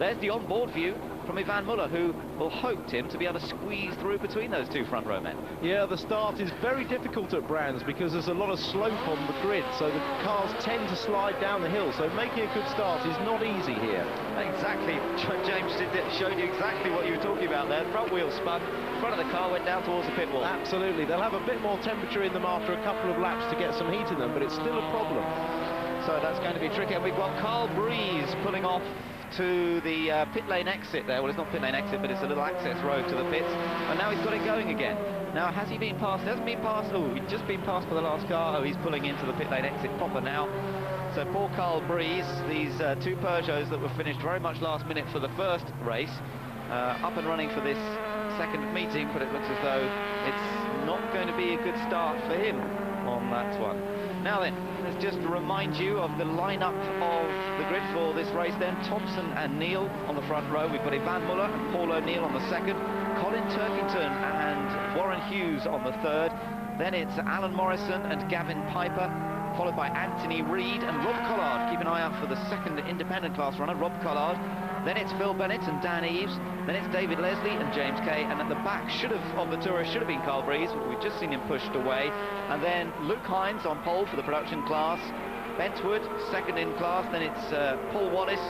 there's the on-board view from Ivan Muller, who will hope, Tim, to be able to squeeze through between those two front row men. Yeah, the start is very difficult at Brands because there's a lot of slope on the grid, so the cars tend to slide down the hill, so making a good start is not easy here. Exactly. James showed you exactly what you were talking about there. Front wheel spun, front of the car went down towards the pit wall. Absolutely. They'll have a bit more temperature in them after a couple of laps to get some heat in them, but it's still a problem. So that's going to be tricky. And we've got Carl Breeze pulling off to the pit lane exit there. Well, it's not pit lane exit, but it's a little access road to the pits. And now he's got it going again. Now, has he been passed? He hasn't been passed. Oh, he's just been passed by the last car. Oh, he's pulling into the pit lane exit proper now. So poor Carl Breeze, these two Peugeots that were finished very much last minute for the first race, up and running for this second meeting, but it looks as though it's not going to be a good start for him on that one. Now then, let's just remind you of the lineup of the grid for this race then. Thompson and Neal on the front row. We've got Ivan Muller and Paul O'Neill on the second. Colin Turkington and Warren Hughes on the third. Then it's Alan Morrison and Gavin Piper, followed by Anthony Reid and Rob Collard. Keep an eye out for the second independent class runner, Rob Collard. Then it's Phil Bennett and Dan Eaves. Then it's David Leslie and James Kay. And at the back of the tourist should have been Carl Breeze, but we've just seen him pushed away. And then Luke Hines on pole for the production class. Bentwood, second in class. Then it's Paul Wallace.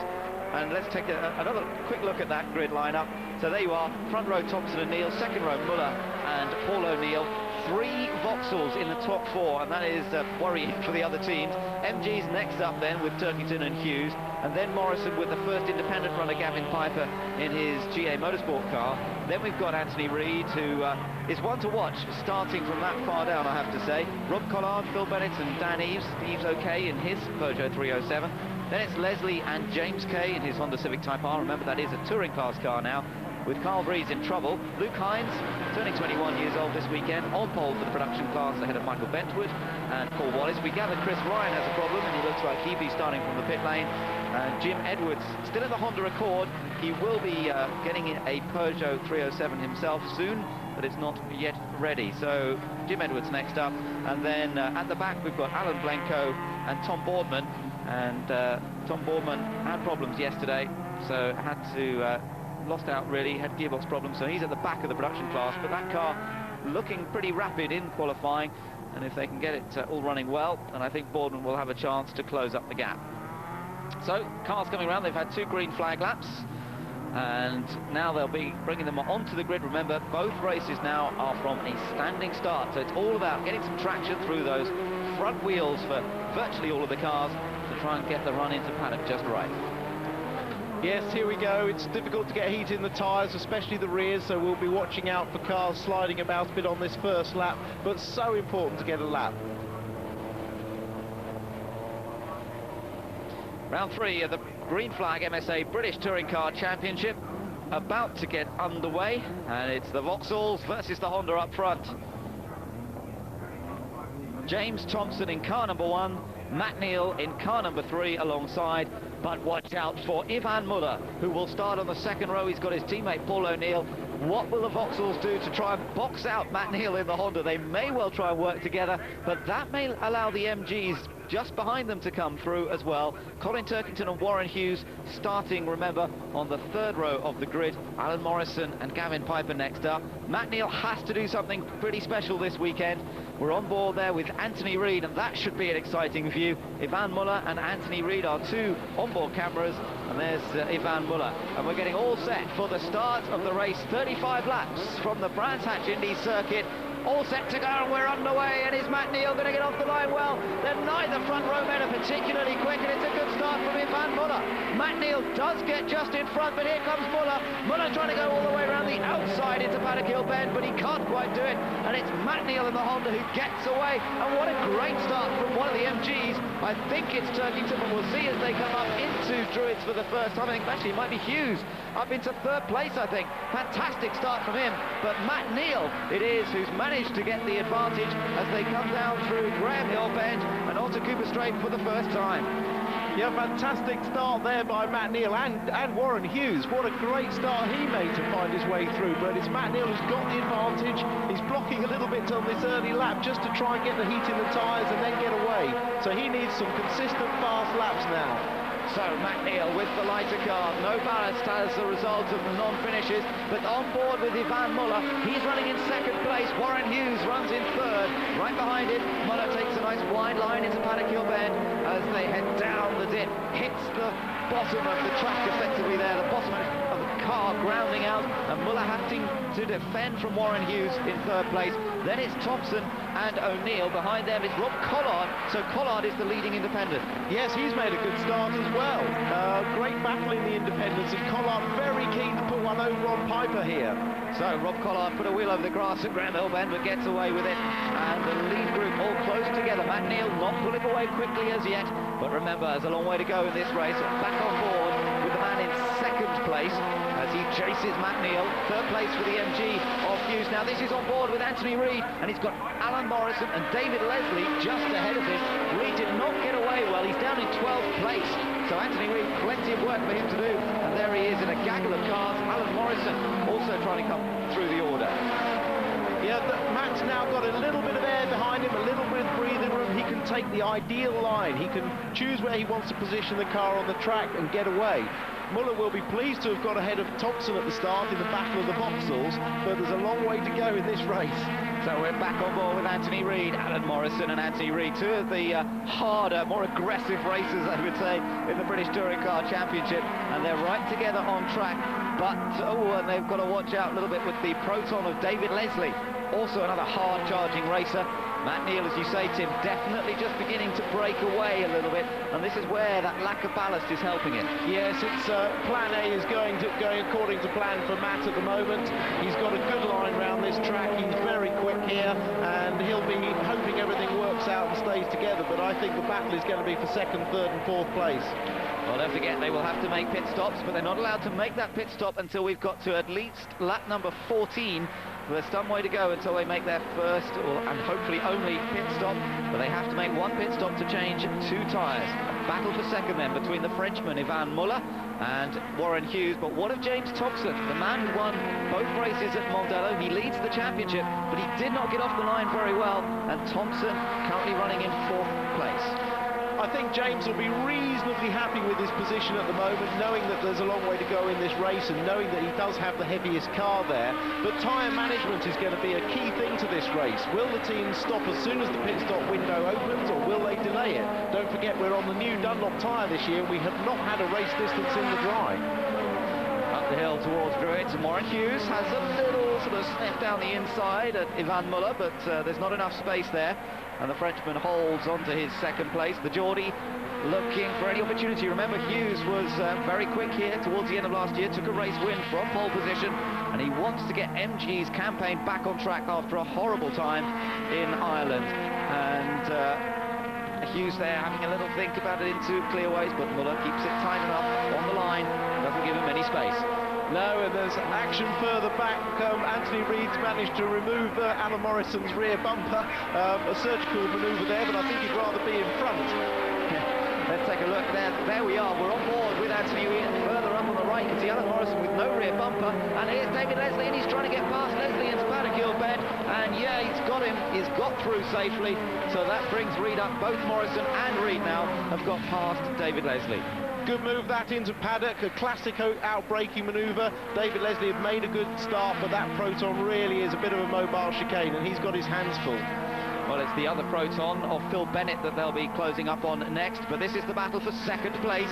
And let's take another quick look at that grid lineup. So there you are, front row Thompson and Neal, second row Muller and Paul O'Neill. 3 Vauxhalls in the top 4, and that is worrying for the other teams. MG's next up then with Turkington and Hughes, and then Morrison with the first independent runner, Gavin Piper, in his GA Motorsport car. Then we've got Anthony Reid, who is one to watch, starting from that far down, I have to say. Rob Collard, Phil Bennett and Dan Eaves. Eaves okay in his Peugeot 307. Then it's Leslie and James Kay in his Honda Civic Type R. Remember, that is a touring class car now, with Carl Breeze in trouble. Luke Hines, turning 21 years old this weekend, on pole for the production class ahead of Michael Bentwood and Paul Wallace. We gather Chris Ryan has a problem, and he looks like he'll be starting from the pit lane. And Jim Edwards, still in the Honda Accord. He will be getting a Peugeot 307 himself soon, but it's not yet ready. So Jim Edwards next up. And then at the back, we've got Alan Blanco and Tom Boardman. And Tom Boardman had problems yesterday, so had to... lost out really, had gearbox problems, so he's at the back of the production class, but that car looking pretty rapid in qualifying, and if they can get it all running well, then I think Boardman will have a chance to close up the gap. So cars coming around, they've had 2 green flag laps, and now they'll be bringing them onto the grid. Remember, both races now are from a standing start, so it's all about getting some traction through those front wheels for virtually all of the cars to try and get the run into paddock just right. Yes, here we go. It's difficult to get heat in the tyres, especially the rears, so we'll be watching out for cars sliding about a bit on this first lap, but so important to get a lap. Round 3 of the green flag MSA British Touring Car Championship about to get underway, and it's the Vauxhalls versus the Honda up front. James Thompson in car number 1, Matt Neal in car number 3 alongside. But watch out for Ivan Muller, who will start on the second row. He's got his teammate Paul O'Neill. What will the Vauxhalls do to try and box out Matt Neal in the Honda? They may well try and work together, but that may allow the MGs just behind them to come through as well. Colin Turkington and Warren Hughes starting, remember, on the third row of the grid. Alan Morrison and Gavin Piper next up. Matt Neal has to do something pretty special this weekend. We're on board there with Anthony Reid, and that should be an exciting view. Ivan Muller and Anthony Reid are 2 onboard cameras, and there's Ivan Muller. And we're getting all set for the start of the race. 35 laps from the Brands Hatch Indy circuit. All set to go, and we're underway. And is Matt Neal going to get off the line? Well, then neither front row men are particularly quick, and it's a good start from Ivan Muller. Matt Neal does get just in front, but here comes Muller. Muller trying to go all the way around the outside into Paddock Hill Bend, but he can't quite do it. And it's Matt Neal in the Honda who gets away. And what a great start from one of the MGs. I think it's Turkington, but we'll see as they come up into Druids for the first time. I think actually it might be Hughes up into 3rd place, I think. Fantastic start from him. But Matt Neal it is who's managed to get the advantage as they come down through Graham Hill Bend and onto Cooper Straight for the first time. Yeah, fantastic start there by Matt Neal and Warren Hughes. What a great start he made to find his way through, but it's Matt Neal who's got the advantage. He's blocking a little bit on this early lap just to try and get the heat in the tyres and then get away. So he needs some consistent fast laps now. So McNeil with the lighter car, no ballast as a result of the non-finishes, but on board with Ivan Muller. He's running in second place. Warren Hughes runs in third. Right behind it, Muller takes a nice wide line into Paddock Hill Bend as they head down the dip, hits the bottom of the track effectively there, the bottom of the car grounding out, and Muller having to defend from Warren Hughes in third place. Then it's Thompson and O'Neill. Behind them is Rob Collard, so Collard is the leading independent. Yes, he's made a good start as well. Great battle in the independents, and Collard very keen to put one over on Piper here. So Rob Collard put a wheel over the grass at Graham Hill Bend, but gets away with it, and the lead group all close together. McNeil not pulling away quickly as yet, but remember, there's a long way to go in this race. Back on board with the man in second place as he chases McNeil. Third place for the MG of Hughes. Now this is on board with Anthony Reid, and he's got Alan Morrison and David Leslie just ahead of him. Reid did not get away well. He's down in 12th place. So Anthony Reid, plenty of work for him to do. And there he is in a gaggle of cars. Alan Morrison also trying to come through the order. Yeah, Matt's now got a little bit of air behind him, a little bit of breathing room. He can take the ideal line. He can choose where he wants to position the car on the track and get away. Muller will be pleased to have got ahead of Thompson at the start in the Battle of the Vauxhalls, but there's a long way to go in this race. So we're back on board with Anthony Reid, Alan Morrison and Anthony Reid, two of the harder, more aggressive racers, I would say, in the British Touring Car Championship, and they're right together on track. But, and they've got to watch out a little bit with the Proton of David Leslie, also another hard-charging racer. McNeil, as you say, Tim, definitely just beginning to break away a little bit, and this is where that lack of ballast is helping him. Yes, it's plan A is going according to plan for Matt at the moment. He's got a good line round this track. He's very quick here, and he'll be hoping everything works out and stays together, but I think the battle is going to be for second, third and fourth place. Well, don't forget, they will have to make pit stops, but they're not allowed to make that pit stop until we've got to at least lap number 14. There's some way to go until they make their first, and hopefully only, pit stop, but they have to make one pit stop to change 2 tyres. Battle for second then between the Frenchman Ivan Muller and Warren Hughes. But what of James Thompson, the man who won both races at Mondello? He leads the championship, but he did not get off the line very well, and Thompson currently running in 4th place. I think James will be reasonably happy with his position at the moment, knowing that there's a long way to go in this race and knowing that he does have the heaviest car there. But tyre management is going to be a key thing to this race. Will the team stop as soon as the pit stop window opens, or will they delay it? Don't forget, we're on the new Dunlop tyre this year. We have not had a race distance in the dry. Up the hill towards Druitt, and Warren Hughes has a little sort of sniff down the inside at Ivan Muller, but there's not enough space there, and the Frenchman holds on to his second place. The Geordie looking for any opportunity. Remember, Hughes was very quick here towards the end of last year, took a race win from pole position, and he wants to get MG's campaign back on track after a horrible time in Ireland. And Hughes there having a little think about it into clearways, but Muller keeps it tight enough on the line, doesn't give him any space. No, and there's action further back. Anthony Reid's managed to remove Alan Morrison's rear bumper. A surgical manoeuvre there, but I think he'd rather be in front. Let's take a look there. There we are. We're on board with Anthony Reid. Further up on the right, you can see Alan Morrison with no rear bumper. And here's David Leslie, and he's trying to get past Leslie into Paddock Hill Bend. And yeah, he's got him. He's got through safely. So that brings Reid up. Both Morrison and Reid now have got past David Leslie. Good move that into Paddock, a classic out-braking manoeuvre. David Leslie had made a good start, but that Proton really is a bit of a mobile chicane, and he's got his hands full. Well, it's the other Proton of Phil Bennett that they'll be closing up on next, but this is the battle for second place.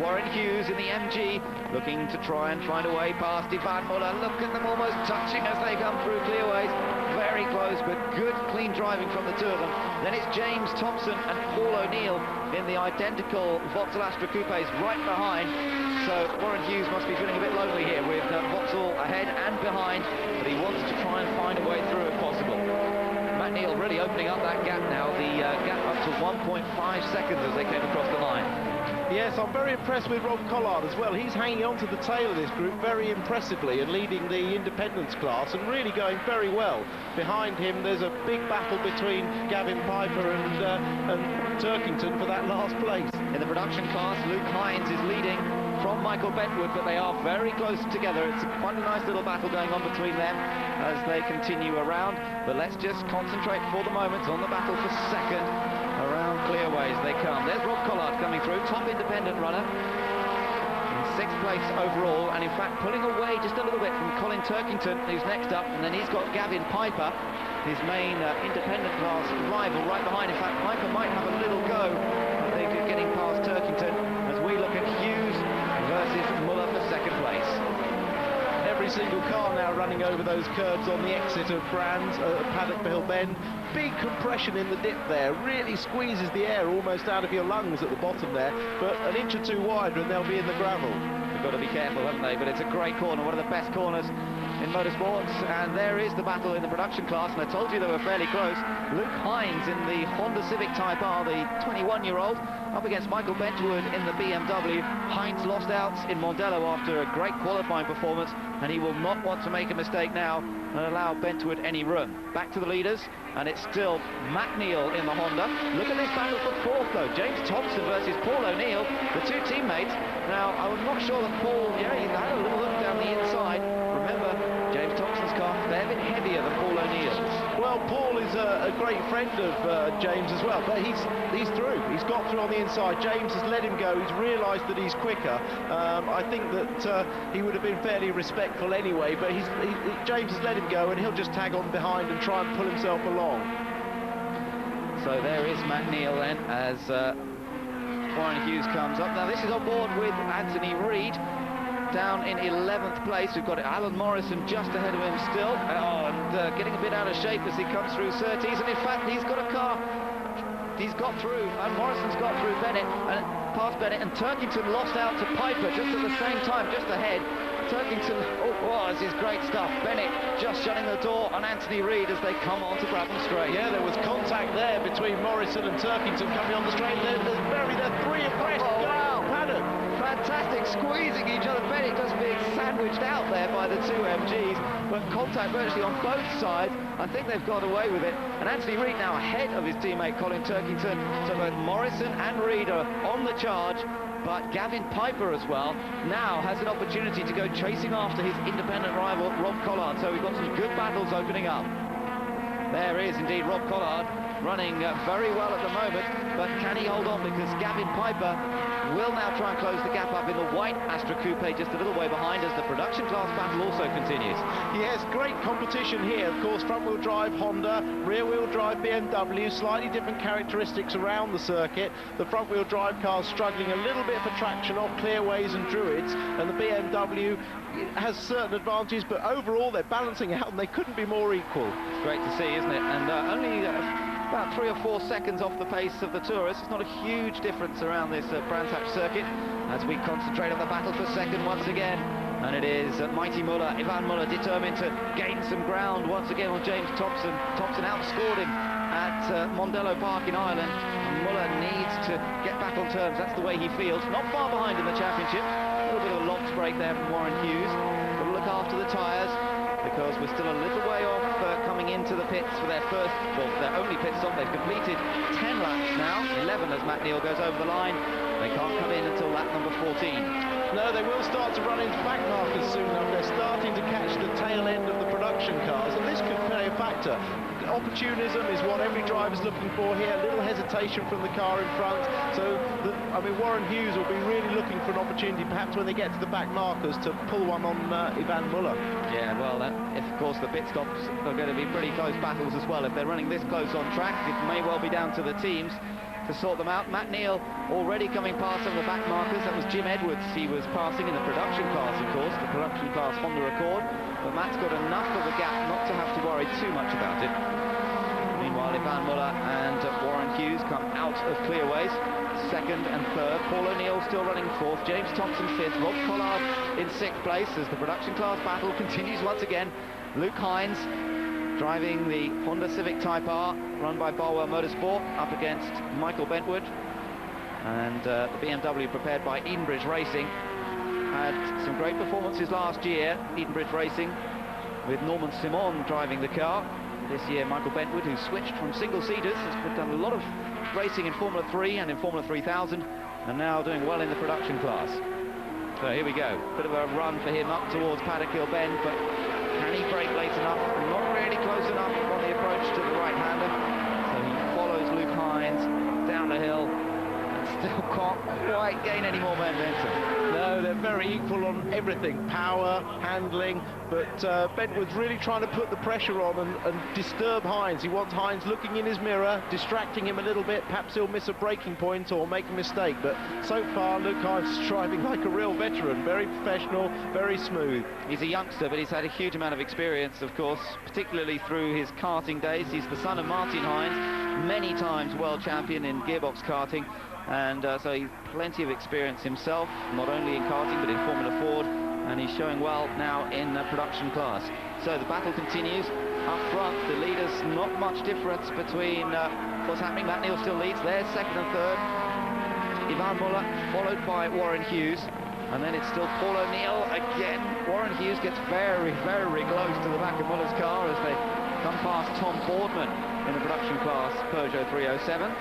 Warren Hughes in the MG looking to try and find a way past Ivan Muller. Look at them almost touching as they come through clearways. Very close, but good clean driving from the two of them. Then it's James Thompson and Paul O'Neill in the identical Vauxhall Astra Coupes right behind. So Warren Hughes must be feeling a bit lonely here with Vauxhall ahead and behind, but he wants to try and find a way through if possible. McNeil really opening up that gap now, the gap up to 1.5 seconds as they came across the line. Yes, I'm very impressed with Rob Collard as well. He's hanging on to the tail of this group very impressively and leading the independence class and really going very well. Behind him, there's a big battle between Gavin Piper and Turkington for that last place. In the production class, Luke Hines is leading from Michael Bentwood, but they are very close together. It's quite a nice little battle going on between them as they continue around. But let's just concentrate for the moment on the battle for second around clearways they come. There's Rob Collard coming through, top independent runner. In 6th place overall, and in fact pulling away just a little bit from Colin Turkington, who's next up, and then he's got Gavin Piper, his main independent class rival, right behind. In fact, Piper might have a little go, I think, at getting past Turkington, as we look at Hughes versus Muller for 2nd place. Every single car now running over those curves on the exit of Brands at Paddock Hill Bend. Big compression in the dip there, really squeezes the air almost out of your lungs at the bottom there, but an inch or two wider and they'll be in the gravel. They've got to be careful, haven't they? But it's a great corner, one of the best corners in motorsports, and there is the battle in the production class, and I told you they were fairly close. Luke Hines in the Honda Civic Type R, the 21-year-old, up against Michael Benchwood in the BMW. Hines lost out in Mondello after a great qualifying performance, and he will not want to make a mistake now and allow Benchwood any room. Back to the leaders, and it's still Matt Neal in the Honda. Look at this battle for 4th, though. James Thompson versus Paul O'Neill, the 2 teammates. Now, I'm not sure that Paul, he had a little look down the inside. Remember, James Thompson's car a fair bit heavier than Paul O'Neill's. Well, Paul is a great friend of James as well, but he's through. He's got through on the inside. James has let him go. He's realised that he's quicker. I think that he would have been fairly respectful anyway, but James has let him go, and he'll just tag on behind and try and pull himself along. So there is Matt Neal then, as Warren Hughes comes up. Now this is on board with Anthony Reid, down in 11th place. We've got Alan Morrison just ahead of him still, and getting a bit out of shape as he comes through Surtees, and in fact he's got a car. He's got through, and Morrison's got through Bennett, and past Bennett, and Turkington lost out to Piper just at the same time, just ahead. Turkington, this is great stuff. Bennett just shutting the door on Anthony Reid as they come on to Brabham Straight. Yeah, there was contact there between Morrison and Turkington coming on the straight. They're 3 abreast. Oh, wow. Paddock. Fantastic, squeezing each other. Bennett just being sandwiched out there by the 2 MGs, but contact virtually on both sides. I think they've got away with it. And Anthony Reid now ahead of his teammate Colin Turkington. So both Morrison and Reid are on the charge. But Gavin Piper as well now has an opportunity to go chasing after his independent rival Rob Collard. So we've got some good battles opening up. There is indeed Rob Collard running very well at the moment, but can he hold on, because Gavin Piper will now try and close the gap up in the white Astra Coupe just a little way behind as the production class battle also continues. Yes, great competition here. Of course, front-wheel drive Honda, rear-wheel drive BMW, slightly different characteristics around the circuit. The front-wheel drive car's struggling a little bit for traction off clearways and Druids, and the BMW has certain advantages, but overall they're balancing out and they couldn't be more equal. It's great to see, isn't it? And only about 3 or 4 seconds off the pace of the tourists. It's not a huge difference around this Brands Hatch circuit as we concentrate on the battle for 2nd once again. And it is Mighty Muller, Ivan Muller, determined to gain some ground once again on James Thompson. Thompson outscored him at Mondello Park in Ireland. And Muller needs to get back on terms. That's the way he feels. Not far behind in the championship. A little bit of a LOX break there from Warren Hughes. Got to look after the tyres, because we're still a little way off coming into the pits for their their only pit stop. They've completed 10 laps now, 11 as Matt Neal goes over the line. They can't come in until lap number 14. No, they will start to run into back markers soon enough. They're starting to catch the tail end of the production cars, and this could play a factor. Opportunism is what every driver's looking for here. A little hesitation from the car in front. So, Warren Hughes will be really looking for an opportunity, perhaps when they get to the back markers, to pull one on Ivan Muller. Yeah, well, if of course the pit stops are going to be pretty close battles as well. If they're running this close on track, it may well be down to the teams to sort them out. Matt Neal already coming past some of the back markers. That was Jim Edwards he was passing in the production class, of course, the production class Honda Accord. But Matt's got enough of a gap not to have to worry too much about it. Meanwhile, Ivan Muller and Warren Hughes come out of clearways, 2nd and 3rd. Paul O'Neill still running 4th, James Thompson 5th, Rob Collard in 6th place as the production class battle continues once again. Luke Hines driving the Honda Civic Type R, run by Barwell Motorsport, up against Michael Bentwood. And the BMW prepared by Edenbridge Racing had some great performances last year. Edenbridge Racing with Norman Simon driving the car. This year Michael Bentwood, who switched from single-seaters, has done a lot of racing in Formula 3 and in Formula 3000, and now doing well in the production class. So here we go, bit of a run for him up towards Paddock Hill Bend, but can he brake late enough? Not really close enough on the approach to the right-hander, so he follows Luke Hines Hines down the hill, and still can't quite gain any more momentum. No, they're very equal on everything, power, handling, but Bentwood's really trying to put the pressure on and disturb Hines. He wants Hines looking in his mirror, distracting him a little bit. Perhaps he'll miss a braking point or make a mistake, but so far Luke Hines is driving like a real veteran, very professional, very smooth. He's a youngster, but he's had a huge amount of experience, of course, particularly through his karting days. He's the son of Martin Hines, many times world champion in gearbox karting, and so he's plenty of experience himself, not only in karting but in Formula Ford, and he's showing well now in production class. So the battle continues. Up front, the leaders, not much difference between what's happening. Matt Neal still leads. There's second and third. Ivan Muller, followed by Warren Hughes. And then it's still Paul O'Neill again. Warren Hughes gets very, very close to the back of Muller's car as they come past Tom Boardman in the production class Peugeot 307.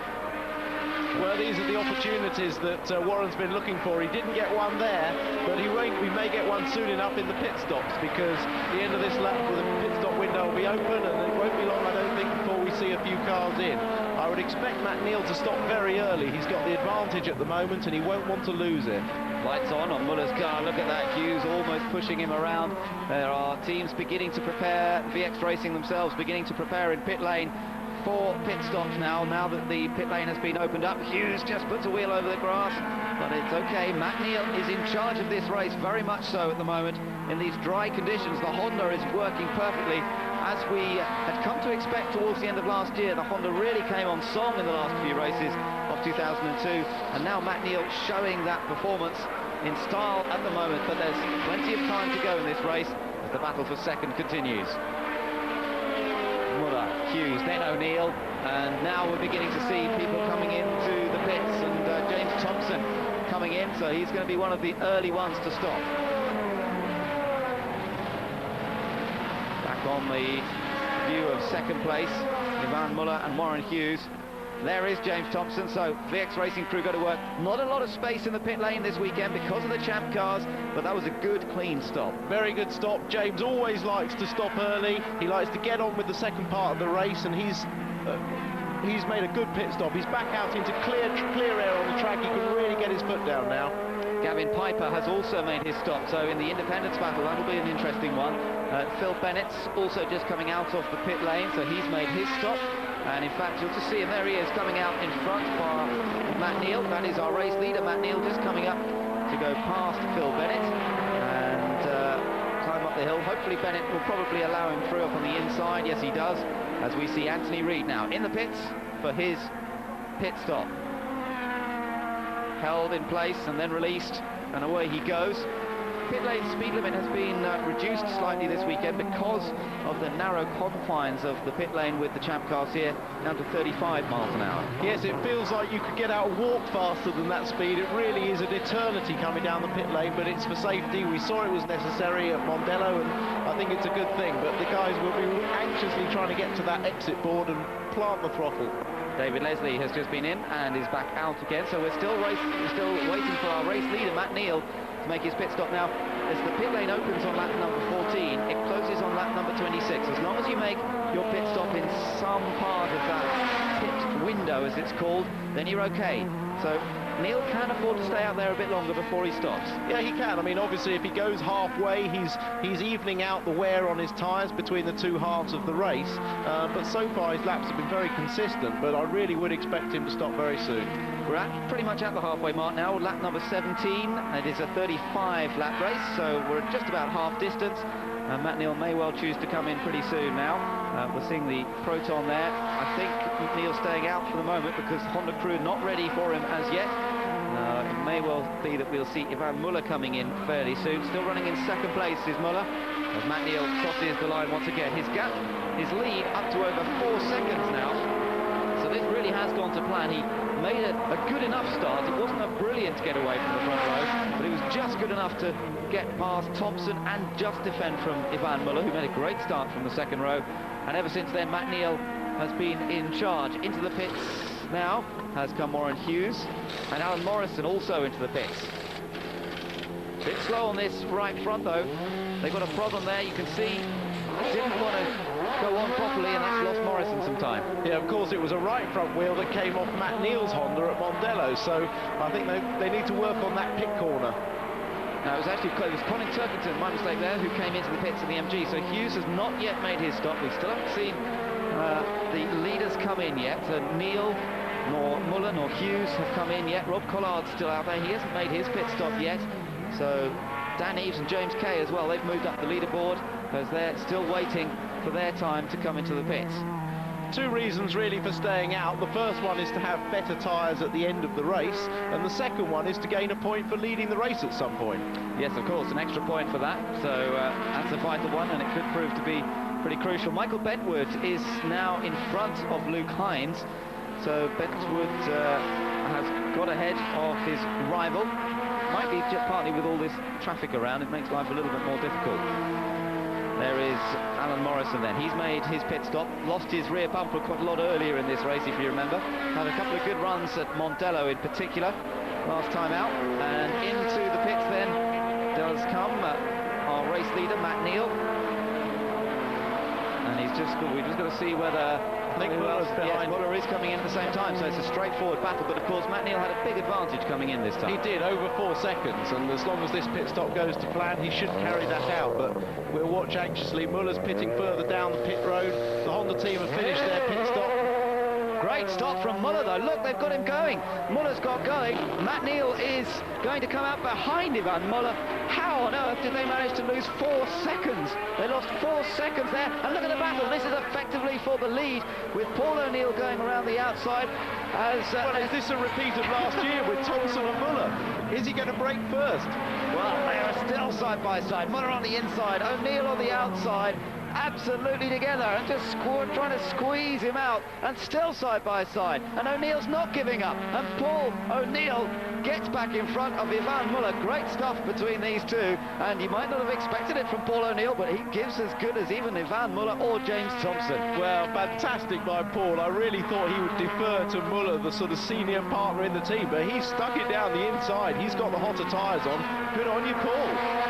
Well, these are the opportunities that Warren's been looking for. He didn't get one there, but we may get one soon enough in the pit stops, because the end of this lap, the pit stop window will be open, and it won't be long, I don't think, before we see a few cars in. I would expect Matt Neal to stop very early. He's got the advantage at the moment, and he won't want to lose it. Lights on Muller's car. Look at that, Hughes almost pushing him around. There are teams beginning to prepare, VX Racing themselves beginning to prepare in pit lane for pit stops now that the pit lane has been opened up. Hughes just puts a wheel over the grass, but it's okay. Matt Neal is in charge of this race, very much so at the moment. In these dry conditions, the Honda is working perfectly, as we had come to expect towards the end of last year. The Honda really came on song in the last few races of 2002, and now Matt Neal showing that performance in style at the moment, but there's plenty of time to go in this race as the battle for second continues. Muller, Hughes, then O'Neill, and now we're beginning to see people coming into the pits, and James Thompson coming in, so he's going to be one of the early ones to stop. Back on the view of second place, Ivan Muller and Warren Hughes. There is James Thompson, so VX Racing crew go to work. Not a lot of space in the pit lane this weekend because of the champ cars, but that was a good, clean stop. Very good stop. James always likes to stop early. He likes to get on with the second part of the race, and he's made a good pit stop. He's back out into clear air on the track. He can really get his foot down now. Gavin Piper has also made his stop, so in the independence battle, that'll be an interesting one. Phil Bennett's also just coming out of the pit lane, so he's made his stop. And in fact, you'll just see him, there he is, coming out in front by Matt Neal. That is our race leader, Matt Neal, just coming up to go past Phil Bennett and climb up the hill. Hopefully Bennett will probably allow him through up on the inside. Yes, he does, as we see Anthony Reid now in the pits for his pit stop. Held in place and then released, and away he goes. Pit lane speed limit has been reduced slightly this weekend because of the narrow confines of the pit lane with the champ cars here, down to 35 miles an hour. Yes, it feels like you could get out and walk faster than that speed. It really is an eternity coming down the pit lane, but it's for safety. We saw it was necessary at Mondello, and I think it's a good thing, but the guys will be anxiously trying to get to that exit board and plant the throttle. David Leslie has just been in and is back out again, so we're still waiting for our race leader, Matt Neal, to make his pit stop now. As the pit lane opens on lap number 14, it closes on lap number 26. As long as you make your pit stop in some part of that pit window, as it's called, then you're okay. So Neal can afford to stay out there a bit longer before he stops. Yeah, he can. I mean, obviously, if he goes halfway, he's evening out the wear on his tyres between the two halves of the race. But so far, his laps have been very consistent, but I really would expect him to stop very soon. We're pretty much at the halfway mark now, lap number 17. It is a 35-lap race, so we're just about half distance. Matt Neal may well choose to come in pretty soon now. We're seeing the Proton there. I think Neal's staying out for the moment because Honda crew not ready for him as yet. It may well be that we'll see Ivan Muller coming in fairly soon. Still running in second place is Muller, as Matt Neal crosses the line once again. His gap, his lead up to over 4 seconds now. So this really has gone to plan. He made a good enough start. It wasn't a brilliant getaway from the front row, but it was just good enough to get past Thompson and just defend from Ivan Muller, who made a great start from the second row. And ever since then, Matt Neal has been in charge. Into the pits now has come Warren Hughes, and Alan Morrison also into the pits. Bit slow on this right front though. They've got a problem there, you can see didn't want to go on properly, and that's lost Morrison some time. Yeah, of course, it was a right front wheel that came off Matt Neal's Honda at Mondello, so I think they need to work on that pit corner. Now, it was Colin Turkington, my mistake there, who came into the pits of the MG, so Hughes has not yet made his stop. We still haven't seen the leaders come in yet. Neal, nor Muller, nor Hughes have come in yet. Rob Collard's still out there. He hasn't made his pit stop yet. So Dan Eaves and James Kay as well, they've moved up the leaderboard as they're still waiting for their time to come into the pits. Two reasons really for staying out. The first one is to have better tyres at the end of the race, and the second one is to gain a point for leading the race at some point. Yes, of course, an extra point for that. So that's a vital one, and it could prove to be pretty crucial. Michael Bentwood is now in front of Luke Hines. So Bentwood has got ahead of his rival. Might be just partly with all this traffic around, it makes life a little bit more difficult. There is Alan Morrison then. He's made his pit stop, lost his rear bumper quite a lot earlier in this race, if you remember. Had a couple of good runs at Mondello in particular, last time out. And into the pits then does come our race leader, Matt Neal. And we've just got to see whether... I think Muller's behind. Yes, Muller is coming in at the same time, so it's a straightforward battle, but of course Matt Neal had a big advantage coming in this time. He did, over 4 seconds, and as long as this pit stop goes to plan, he should carry that out, but we'll watch anxiously. Muller's pitting further down the pit road. The Honda team have finished their pit stop. Great stop from Muller though. Look, they've got him going. Muller's got going. Matt Neal is going to come out behind Ivan Muller. How on earth did they manage to lose 4 seconds? They lost 4 seconds there. And look at the battle. This is effectively for the lead with Paul O'Neill going around the outside. Well, is this a repeat of last year with Thompson and Muller? Is he going to break first? Well, they are still side by side. Muller on the inside, O'Neill on the outside. Absolutely together and just trying to squeeze him out, and still side by side, and O'Neill's not giving up, and Paul O'Neill gets back in front of Ivan Muller. Great stuff between these two, and you might not have expected it from Paul O'Neill, but he gives as good as even Ivan Muller or James Thompson. Well, fantastic by Paul. I really thought he would defer to Muller, the sort of senior partner in the team, but he stuck it down the inside. He's got the hotter tyres on. Good on you, Paul.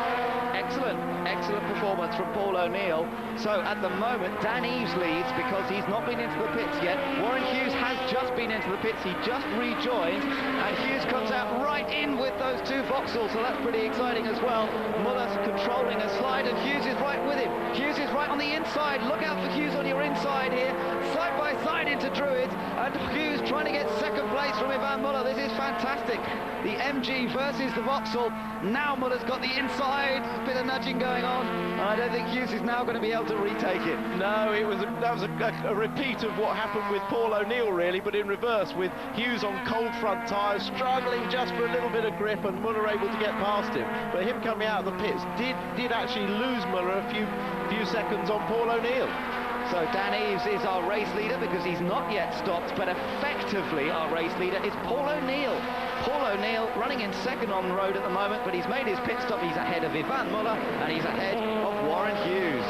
Excellent performance from Paul O'Neill. So at the moment Dan Eaves leads because he's not been into the pits yet. Warren Hughes has just been into the pits, he just rejoined, and Hughes comes out right in with those 2 Vauxhalls, so that's pretty exciting as well. Muller's controlling a slide and Hughes is right with him. Hughes is right on the inside. Look out for Hughes on your inside here. Side by side into Druids, and Hughes trying to get second place from Ivan Muller. This is fantastic. The MG versus the Vauxhall. Now Muller's got the inside, a bit of nudging going on, and I don't think Hughes is now going to be able to retake it. No, that was a repeat of what happened with Paul O'Neill really, but in reverse, with Hughes on cold front tyres, struggling just for a little bit of grip, and Muller able to get past him. But him coming out of the pits did actually lose Muller a few seconds on Paul O'Neill. So Dan Eaves is our race leader because he's not yet stopped, but effectively our race leader is Paul O'Neill. Paul O'Neill running in second on the road at the moment, but he's made his pit stop. He's ahead of Ivan Muller and he's ahead of Warren Hughes.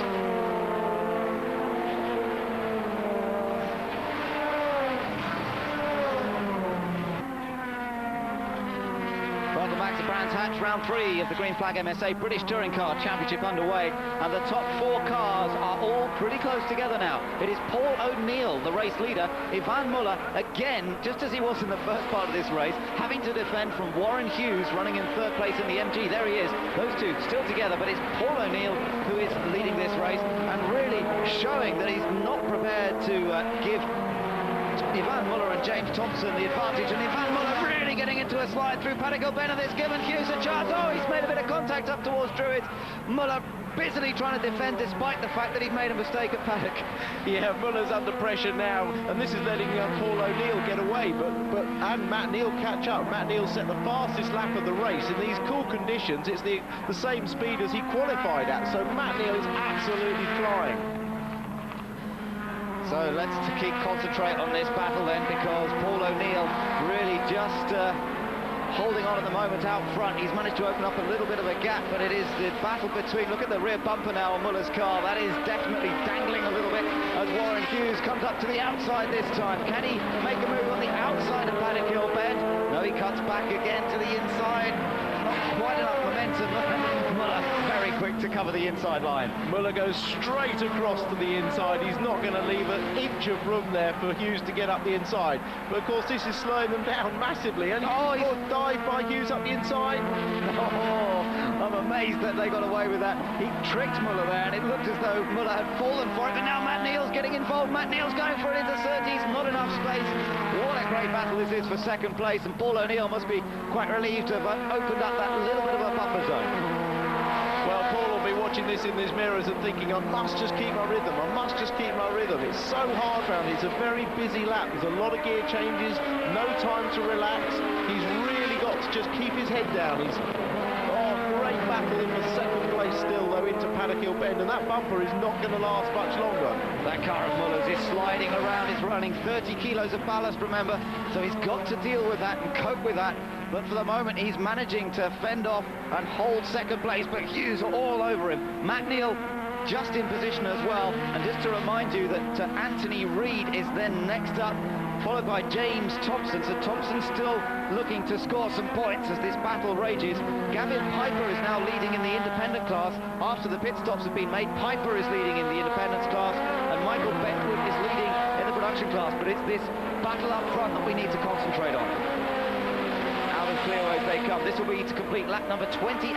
Welcome back to Brands Hatch, round 3 of the Green Flag MSA British Touring Car Championship underway, and the top 4 cars are all pretty close together now. It is Paul O'Neill, the race leader. Ivan Muller, again, just as he was in the first part of this race, having to defend from Warren Hughes running in 3rd place in the MG. There he is, those two still together, but it's Paul O'Neill who is leading this race and really showing that he's not prepared to give Ivan Muller and James Thompson the advantage, and Ivan Muller really getting into a slide through Paddock O'Bannon. This given Hughes a chance. Oh, he's made a bit of contact up towards Druids. Muller busily trying to defend despite the fact that he'd made a mistake at Paddock. Yeah, Muller's under pressure now, and this is letting Paul O'Neill get away, and Matt Neal catch up. Matt Neal set the fastest lap of the race. In these cool conditions, it's the same speed as he qualified at, so Matt Neal is absolutely flying. So let's concentrate on this battle then, because Paul O'Neill really just holding on at the moment out front. He's managed to open up a little bit of a gap, but it is the battle between, look at the rear bumper now on Muller's car, that is definitely dangling a little bit as Warren Hughes comes up to the outside this time. Can he make a move on the outside of Paddock Hill Bend? No, he cuts back again to the inside. Not quite enough momentum. Muller very quick to cover the inside line. Muller goes straight across to the inside. He's not going to leave an inch of room there for Hughes to get up the inside. But of course, this is slowing them down massively. And he's dive by Hughes up the inside. Oh, I'm amazed that they got away with that. He tricked Muller there, and it looked as though Muller had fallen for it. But now Matt Neal's getting involved. Matt Neal's going for it into 30s. Not enough space. What a great battle this is for second place. And Paul O'Neill must be quite relieved to have opened up that little bit of a buffer zone. Well, Paul will be watching this in his mirrors and thinking, I must just keep my rhythm, I must just keep my rhythm. It's so hard round here. It's a very busy lap. There's a lot of gear changes, no time to relax. He's really got to just keep his head down. He's great battle in the second place still, though, into Paddock Hill Bend, and that bumper is not going to last much longer. That car of Muller's is sliding around. He's running 30 kilos of ballast, remember, so he's got to deal with that and cope with that. But for the moment, he's managing to fend off and hold second place, but Hughes are all over him. Matt Neal just in position as well. And just to remind you that Anthony Reid is then next up, followed by James Thompson. So Thompson still looking to score some points as this battle rages. Gavin Piper is now leading in the independent class. After the pit stops have been made, Piper is leading in the independence class, and Michael Beckwood is leading in the production class. But it's this battle up front that we need to concentrate on. Out of clear as they come. This will be to complete lap number 28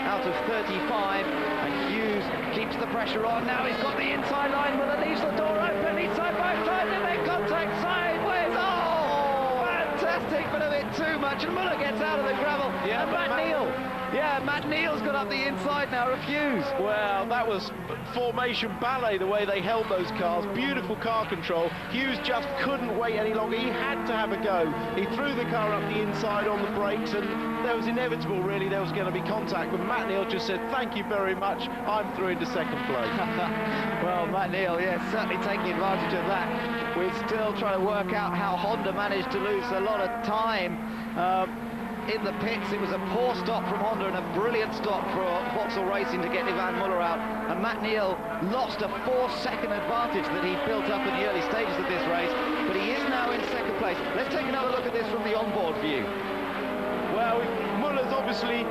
out of 35, and Hughes keeps the pressure on. Now he's got the inside line, but it leaves the door open. He's side by side, and they contact sideways. Oh, fantastic, but a bit too much. And Muller gets out of the gravel. Yeah, and Matt Neal. Yeah, Matt Neal's got up the inside now, refused. Well, that was formation ballet, the way they held those cars. Beautiful car control. Hughes just couldn't wait any longer. He had to have a go. He threw the car up the inside on the brakes, and that was inevitable, really. There was going to be contact. But Matt Neal just said, thank you very much. I'm through into second place. Well, Matt Neal, yes, certainly taking advantage of that. We're still trying to work out how Honda managed to lose a lot of time. In the pits, it was a poor stop from Honda and a brilliant stop for Vauxhall Racing to get Ivan Muller out. And Matt Neal lost a 4-second advantage that he built up in the early stages of this race, but he is now in second place. Let's take another look at this from the onboard view. Well, Muller's obviously,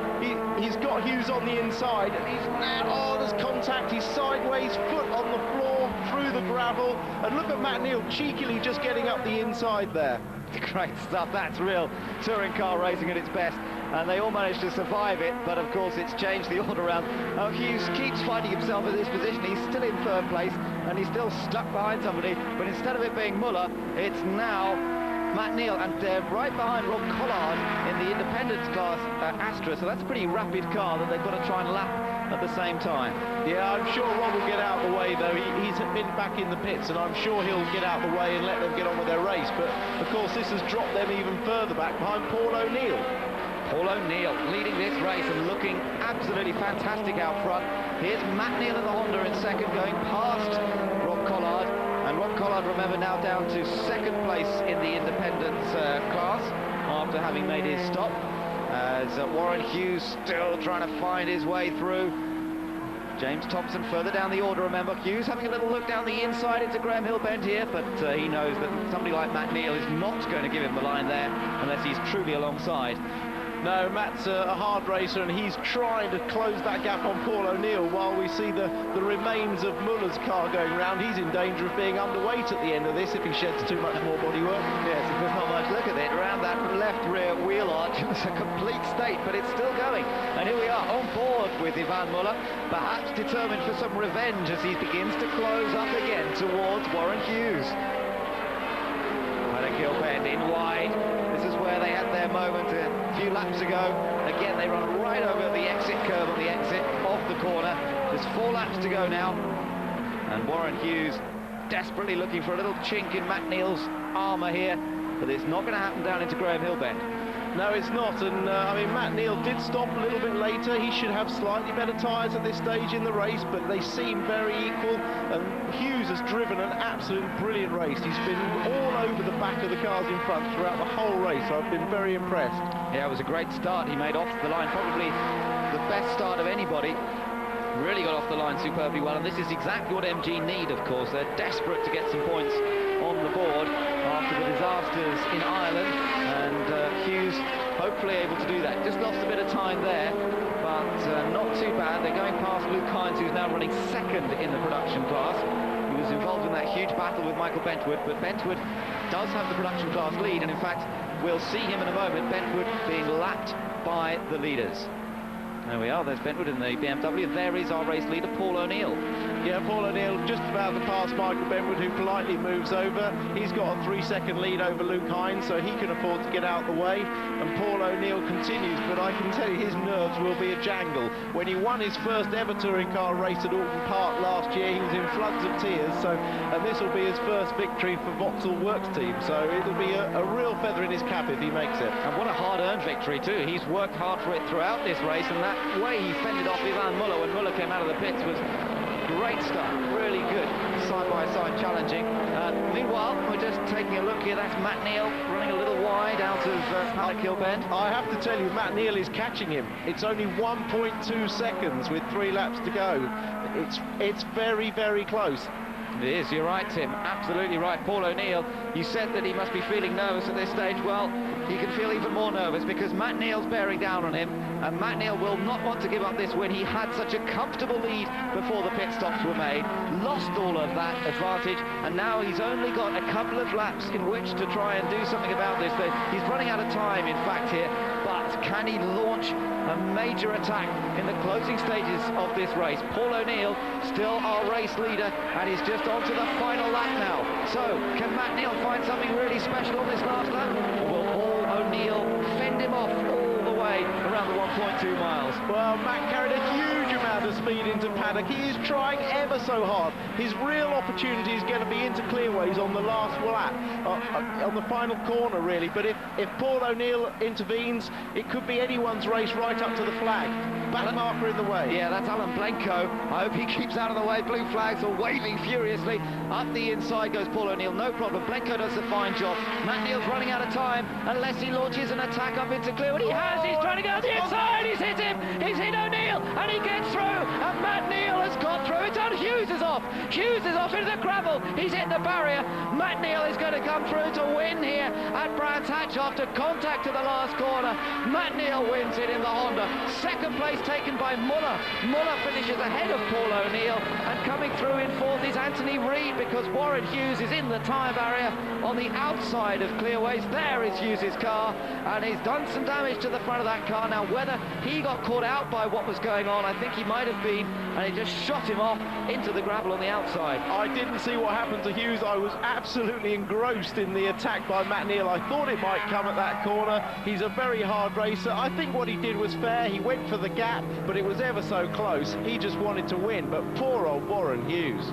he's got Hughes on the inside, and he's now, there's contact, he's sideways, foot on the floor, through the gravel, and look at Matt Neal cheekily just getting up the inside there. Great stuff. That's real touring car racing at its best, and they all managed to survive it, but of course it's changed the order around. Oh, Hughes keeps finding himself in this position. He's still in third place and he's still stuck behind somebody, but instead of it being Muller, it's now Matt Neal, and they're right behind Rob Collard in the independence class Astra, so that's a pretty rapid car that they've got to try and lap at the same time. Yeah, I'm sure Rob will get out of the way, though. He's been back in the pits, and I'm sure he'll get out of the way and let them get on with their race. But, of course, this has dropped them even further back behind Paul O'Neill. Paul O'Neill leading this race and looking absolutely fantastic out front. Here's Matt Neal in the Honda in second, going past Rob Collard. And Rob Collard, remember, now down to second place in the independence class after having made his stop. As Warren Hughes still trying to find his way through. James Thompson further down the order, remember. Hughes having a little look down the inside into Graham Hill Bend here, but he knows that somebody like Matt Neal is not going to give him the line there unless he's truly alongside. No, Matt's a hard racer, and he's trying to close that gap on Paul O'Neill while we see the remains of Muller's car going round. He's in danger of being underweight at the end of this if he sheds too much more bodywork. Yes, there's not much. Look at it, around that left rear wheel arch. It's a complete state, but it's still going. And here we are on board with Ivan Muller, perhaps determined for some revenge as he begins to close up again towards Warren Hughes. Paddock Hill Bend in wide. This is where they had their moment a few laps ago. Again, they run right over the exit curve on the exit off the corner. There's 4 laps to go now. And Warren Hughes desperately looking for a little chink in Matt Neal's armour here. But it's not going to happen down into Graham Hill Bend. No, it's not, and I mean, Matt Neal did stop a little bit later. He should have slightly better tyres at this stage in the race, but they seem very equal, and Hughes has driven an absolute brilliant race. He's been all over the back of the cars in front throughout the whole race. I've been very impressed. Yeah, it was a great start. He made off the line, probably the best start of anybody. Really got off the line superbly well, and this is exactly what MG need, of course. They're desperate to get some points on the board after the disasters in Ireland, and Hughes hopefully able to do that. Just lost a bit of time there, but not too bad. They're going past Luke Hines, who's now running second in the production class. He was involved in that huge battle with Michael Bentwood, but Bentwood does have the production class lead, and in fact, we'll see him in a moment, Bentwood being lapped by the leaders. There we are, there's Bentwood in the BMW. There is our race leader, Paul O'Neill. Yeah, Paul O'Neill just about to pass Michael Bentwood, who politely moves over. He's got a 3-second lead over Luke Hines, so he can afford to get out the way. And Paul O'Neill continues, but I can tell you his nerves will be a jangle. When he won his first ever touring car race at Alton Park last year, he was in floods of tears. And this will be his first victory for Vauxhall Works team. So it'll be a real feather in his cap if he makes it. And what a hard-earned victory too. He's worked hard for it throughout this race, and that way he fended off Ivan Muller when Muller came out of the pits was great stuff, really good, side-by-side challenging. Meanwhile, we're just taking a look here, that's Matt Neal running a little wide out of Paddock Hill Bend. I have to tell you, Matt Neal is catching him. It's only 1.2 seconds with 3 laps to go. It's very, very close. It is, you're right, Tim, absolutely right. Paul O'Neill, you said that he must be feeling nervous at this stage. Well, he can feel even more nervous because Matt Neal's bearing down on him, and Matt Neal will not want to give up this win. He had such a comfortable lead before the pit stops were made, lost all of that advantage, and now he's only got a couple of laps in which to try and do something about this. He's running out of time, in fact, here, but can he launch a major attack in the closing stages of this race? Paul O'Neill, still our race leader, and he's just on to the final lap now. So, can Matt Neal find something really special on this last lap? Or will Paul O'Neill fend him off all the way around the 1.2 miles? Well, Matt carried a huge amount of speed into Paddock. He is trying ever so hard. His real opportunity is going to be into clearways on the last lap, on the final corner, really. But if Paul O'Neill intervenes, it could be anyone's race right up to the flag. Back marker in the way. Yeah, that's Alan Blenko. I hope he keeps out of the way. Blue flags are waving furiously. Up the inside goes Paul O'Neill, no problem. Blenko does a fine job. Matt Neal's running out of time unless he launches an attack up into clear. And he has, he's trying to go to the inside. He's hit him. He's hit O'Neill, and he gets through. And Matt Neal has got through. It's on. Hughes is off. Hughes is off into the gravel. He's hit the barrier. Matt Neal is going to come through to win here at Brands Hatch after contact to the last corner. Matt Neal wins it in the Honda. Second place taken by Muller. Muller finishes ahead of Paul O'Neill, and coming through in fourth is Anthony Reid, because Warren Hughes is in the tyre barrier on the outside of clearways. There is Hughes' car, and he's done some damage to the front of that car. Now, whether he got caught out by what was going on, I think he might have been, and it just shot him off into the gravel on the outside. I didn't see what happened to Hughes. I was absolutely engrossed in the attack by Matt Neal. I thought it might come at that corner. He's a very hard racer. I think what he did was fair. He went for the gap, but it was ever so close. He just wanted to win, but poor old Warren Hughes.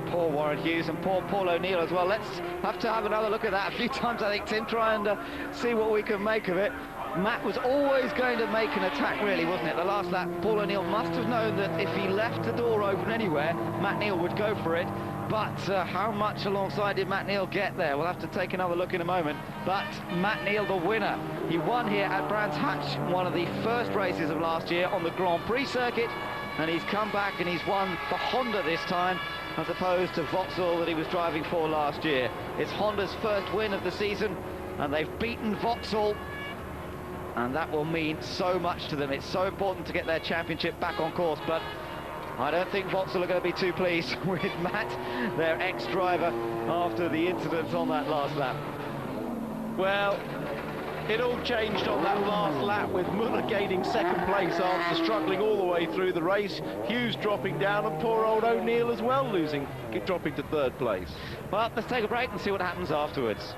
Poor Warren Hughes and poor Paul O'Neill as well. Let's have to have another look at that a few times, I think, Tim, try and see what we can make of it. Matt was always going to make an attack, really, wasn't it? The last lap, Paul O'Neill must have known that if he left the door open anywhere, Matt Neal would go for it. But how much alongside did Matt Neal get there? We'll have to take another look in a moment. But Matt Neal, the winner. He won here at Brands Hatch, one of the first races of last year on the Grand Prix circuit. And he's come back and he's won for Honda this time, as opposed to Vauxhall that he was driving for last year. It's Honda's first win of the season, and they've beaten Vauxhall. And that will mean so much to them. It's so important to get their championship back on course, but I don't think Vauxhall are going to be too pleased with Matt, their ex-driver, after the incident on that last lap. Well, it all changed on that last lap with Muller gaining second place after struggling all the way through the race. Hughes dropping down, and poor old O'Neill as well dropping to third place. Well, let's take a break and see what happens afterwards.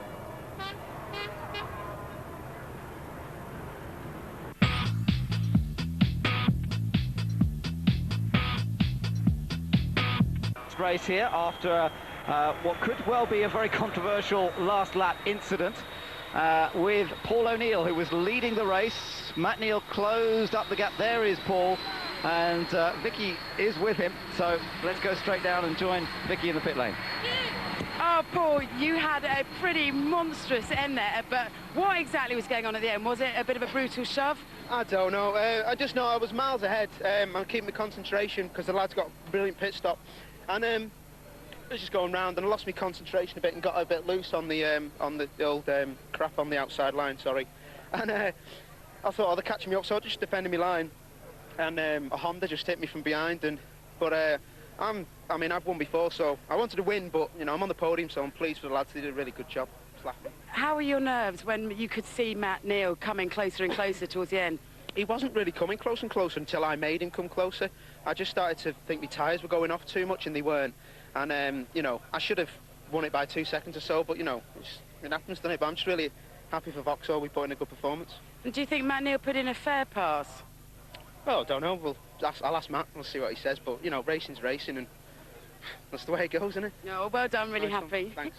Race here after what could well be a very controversial last lap incident with Paul O'Neill, who was leading the race. Matt Neal closed up the gap. There is Paul, and Vicky is with him, so let's go straight down and join Vicky in the pit lane. Oh, Paul, you had a pretty monstrous end there, but what exactly was going on at the end? Was it a bit of a brutal shove? I don't know. I just know I was miles ahead. I'm keeping my concentration because the lad's got a brilliant pit stop. And I was just going round, and I lost my concentration a bit and got a bit loose on the old crap on the outside line, sorry. And I thought, oh, they're catching me up, so I just defended my line. And a Honda just hit me from behind. But I mean, I've won before, so I wanted to win, but, you know, I'm on the podium, so I'm pleased for the lads. They did a really good job. How were your nerves when you could see Matt Neal coming closer and closer towards the end? He wasn't really coming closer and closer until I made him come closer. I just started to think my tyres were going off too much, and they weren't. And, you know, I should have won it by 2 seconds or so, but, you know, it happens, doesn't it? But I'm just really happy for Vauxhall. We put in a good performance. And do you think Matt Neal put in a fair pass? Well, I don't know. I'll ask Matt. We'll see what he says. But, you know, racing's racing, and that's the way it goes, isn't it? No, well done. Really Nice happy. one. Thanks.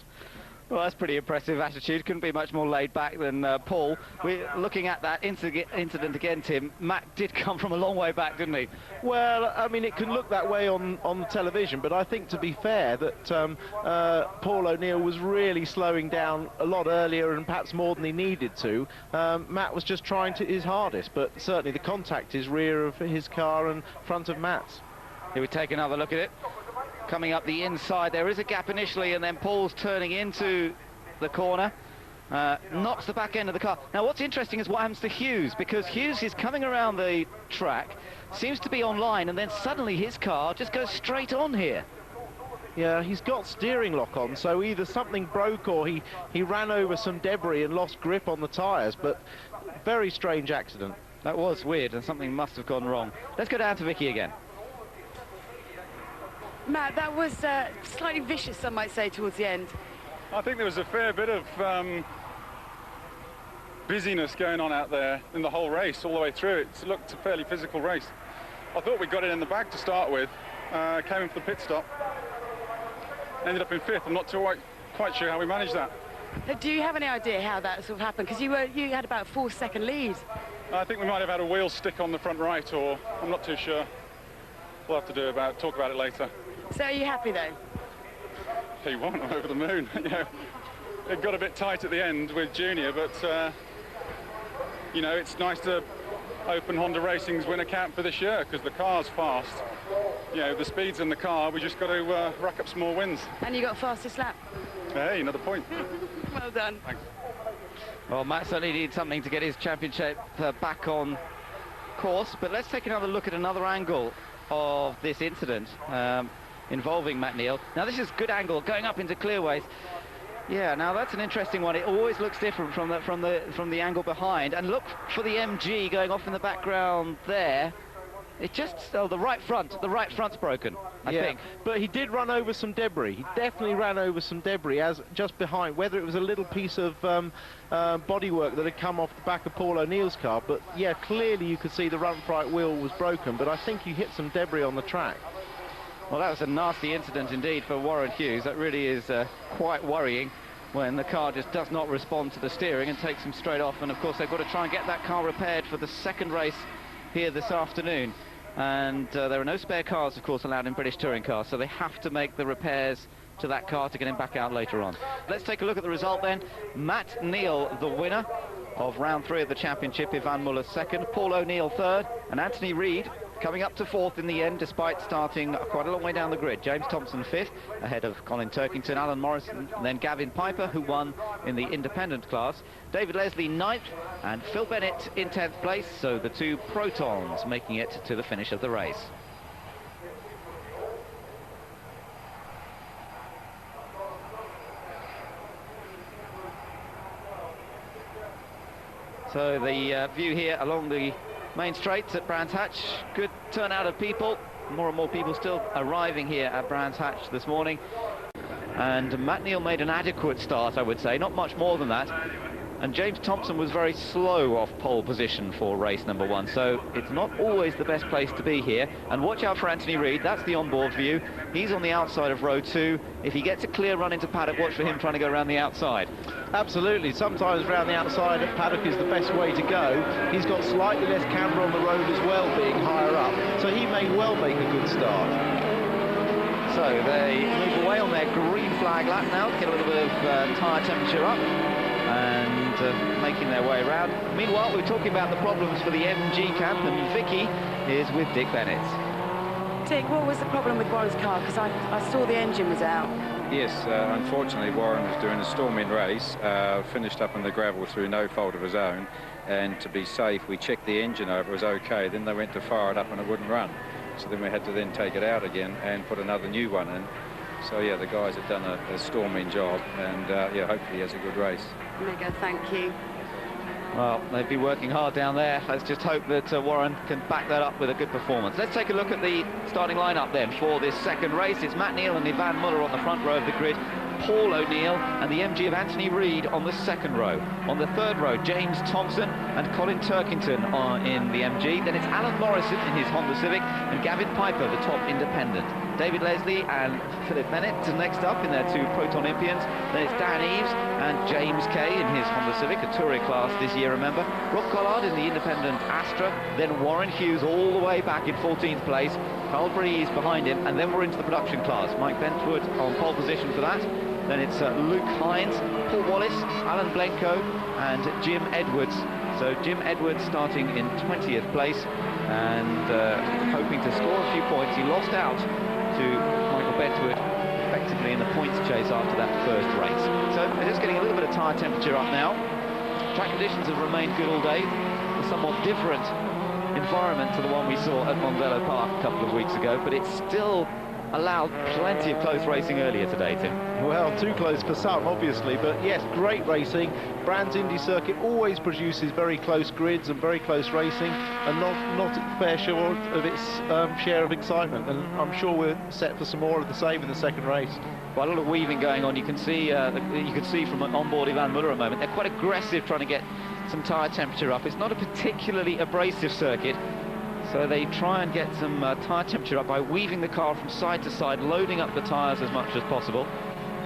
Well, that's pretty impressive attitude. Couldn't be much more laid back than Paul. We're looking at that incident again, Tim. Matt did come from a long way back, didn't he? Well, I mean, it can look that way on television, but I think, to be fair, that Paul O'Neill was really slowing down a lot earlier and perhaps more than he needed to. Matt was just trying his hardest, but certainly the contact is rear of his car and front of Matt's. Here we take another look at it. Coming up the inside, there is a gap initially, and then Paul's turning into the corner. Knocks the back end of the car. Now, what's interesting is what happens to Hughes, because Hughes is coming around the track, seems to be online, and then suddenly his car just goes straight on here. Yeah, he's got steering lock on, so either something broke or he ran over some debris and lost grip on the tyres, but very strange accident. That was weird, and something must have gone wrong. Let's go down to Vicky again. Matt, that was slightly vicious, some might say, towards the end. I think there was a fair bit of busyness going on out there in the whole race, all the way through. It looked a fairly physical race. I thought we got it in the bag to start with. Came in for the pit stop. Ended up in 5th. I'm not quite sure how we managed that. Do you have any idea how that sort of happened? Because you had about a 4-second lead. I think we might have had a wheel stick on the front right, or I'm not too sure. We'll have to talk about it later. So are you happy, though? P1, I'm over the moon. You know, it got a bit tight at the end with Junior, but you know, it's nice to open Honda Racing's winner camp for this year, because the car's fast. You know, the speed's in the car. We just got to rack up some more wins. And you got fastest lap. Hey, another point. Well done. Thanks. Well, Matt certainly needs something to get his championship back on course, but let's take another look at another angle of this incident involving Matt Neal. Now, this is good angle going up into clearways. Yeah, now that's an interesting one. It always looks different from the angle behind. And look for the MG going off in the background there. It just, oh, the right front's broken, I think. But he did run over some debris. He definitely ran over some debris as just behind, whether it was a little piece of bodywork that had come off the back of Paul O'Neill's car. But yeah, clearly you could see the front right wheel was broken, but I think he hit some debris on the track. Well, that was a nasty incident indeed for Warren Hughes. That really is quite worrying when the car just does not respond to the steering and takes him straight off. And of course, they've got to try and get that car repaired for the second race here this afternoon. And there are no spare cars, of course, allowed in British touring cars, so they have to make the repairs to that car to get him back out later on. Let's take a look at the result then. Matt Neal, the winner of round 3 of the championship, Ivan Muller second, Paul O'Neill third, and Anthony Reid coming up to 4th in the end, despite starting quite a long way down the grid. James Thompson 5th, ahead of Colin Turkington, Alan Morrison, and then Gavin Piper, who won in the independent class. David Leslie 9th, and Phil Bennett in 10th place, so the 2 Protons making it to the finish of the race. So the view here along the main straights at Brands Hatch, good turnout of people, more and more people still arriving here at Brands Hatch this morning. And Matt Neal made an adequate start, I would say, not much more than that. And James Thompson was very slow off pole position for race number 1, so it's not always the best place to be here. And watch out for Anthony Reid, that's the onboard view. He's on the outside of row 2. If he gets a clear run into paddock, watch for him trying to go around the outside. Absolutely, sometimes around the outside of paddock is the best way to go. He's got slightly less camber on the road as well, being higher up, so he may well make a good start. So they move away on their green flag lap now to get a little bit of tyre temperature up, and making their way around. Meanwhile, we're talking about the problems for the MG camp, and Vicky is with Dick Bennett. Dick, what was the problem with Warren's car? Because I saw the engine was out. Yes, unfortunately Warren was doing a storming race, finished up on the gravel through no fault of his own, and to be safe, we checked the engine over, it was okay. Then they went to fire it up and it wouldn't run. So then we had to then take it out again and put another new one in. So yeah, the guys have done a storming job, and yeah, hopefully he has a good race. Mega, thank you. Well, they've been working hard down there. Let's just hope that Warren can back that up with a good performance. Let's take a look at the starting lineup then for this second race. It's Matt Neal and Ivan Muller on the front row of the grid, Paul O'Neill and the MG of Anthony Reid on the second row. On the third row, James Thompson and Colin Turkington are in the MG. Then it's Alan Morrison in his Honda Civic and Gavin Piper, the top independent. David Leslie and Philip Bennett next up in their two Proton Olympians. Then it's Dan Eaves and James Kay in his Honda Civic, a touring class this year, remember. Rob Collard in the independent Astra. Then Warren Hughes all the way back in 14th place. Carl Breeze behind him, and then we're into the production class. Mike Bentwood on pole position for that. Then it's Luke Hines, Paul Wallace, Alan Blenko and Jim Edwards. So Jim Edwards starting in 20th place and hoping to score a few points. He lost out to Michael Bentwood effectively in the points chase after that first race. So they're just getting a little bit of tyre temperature up now. Track conditions have remained good all day. A somewhat different environment to the one we saw at Mondello Park a couple of weeks ago, but it's still allowed plenty of close racing earlier today, Tim. Well, too close for some, obviously, but yes, great racing. Brands Indy Circuit always produces very close grids and very close racing, and not a fair share of its share of excitement. And I'm sure we're set for some more of the same in the second race. Quite a lot of weaving going on. You can see from onboard Ivan Muller a moment. They're quite aggressive trying to get some tyre temperature up. It's not a particularly abrasive circuit, so they try and get some tyre temperature up by weaving the car from side to side, loading up the tyres as much as possible.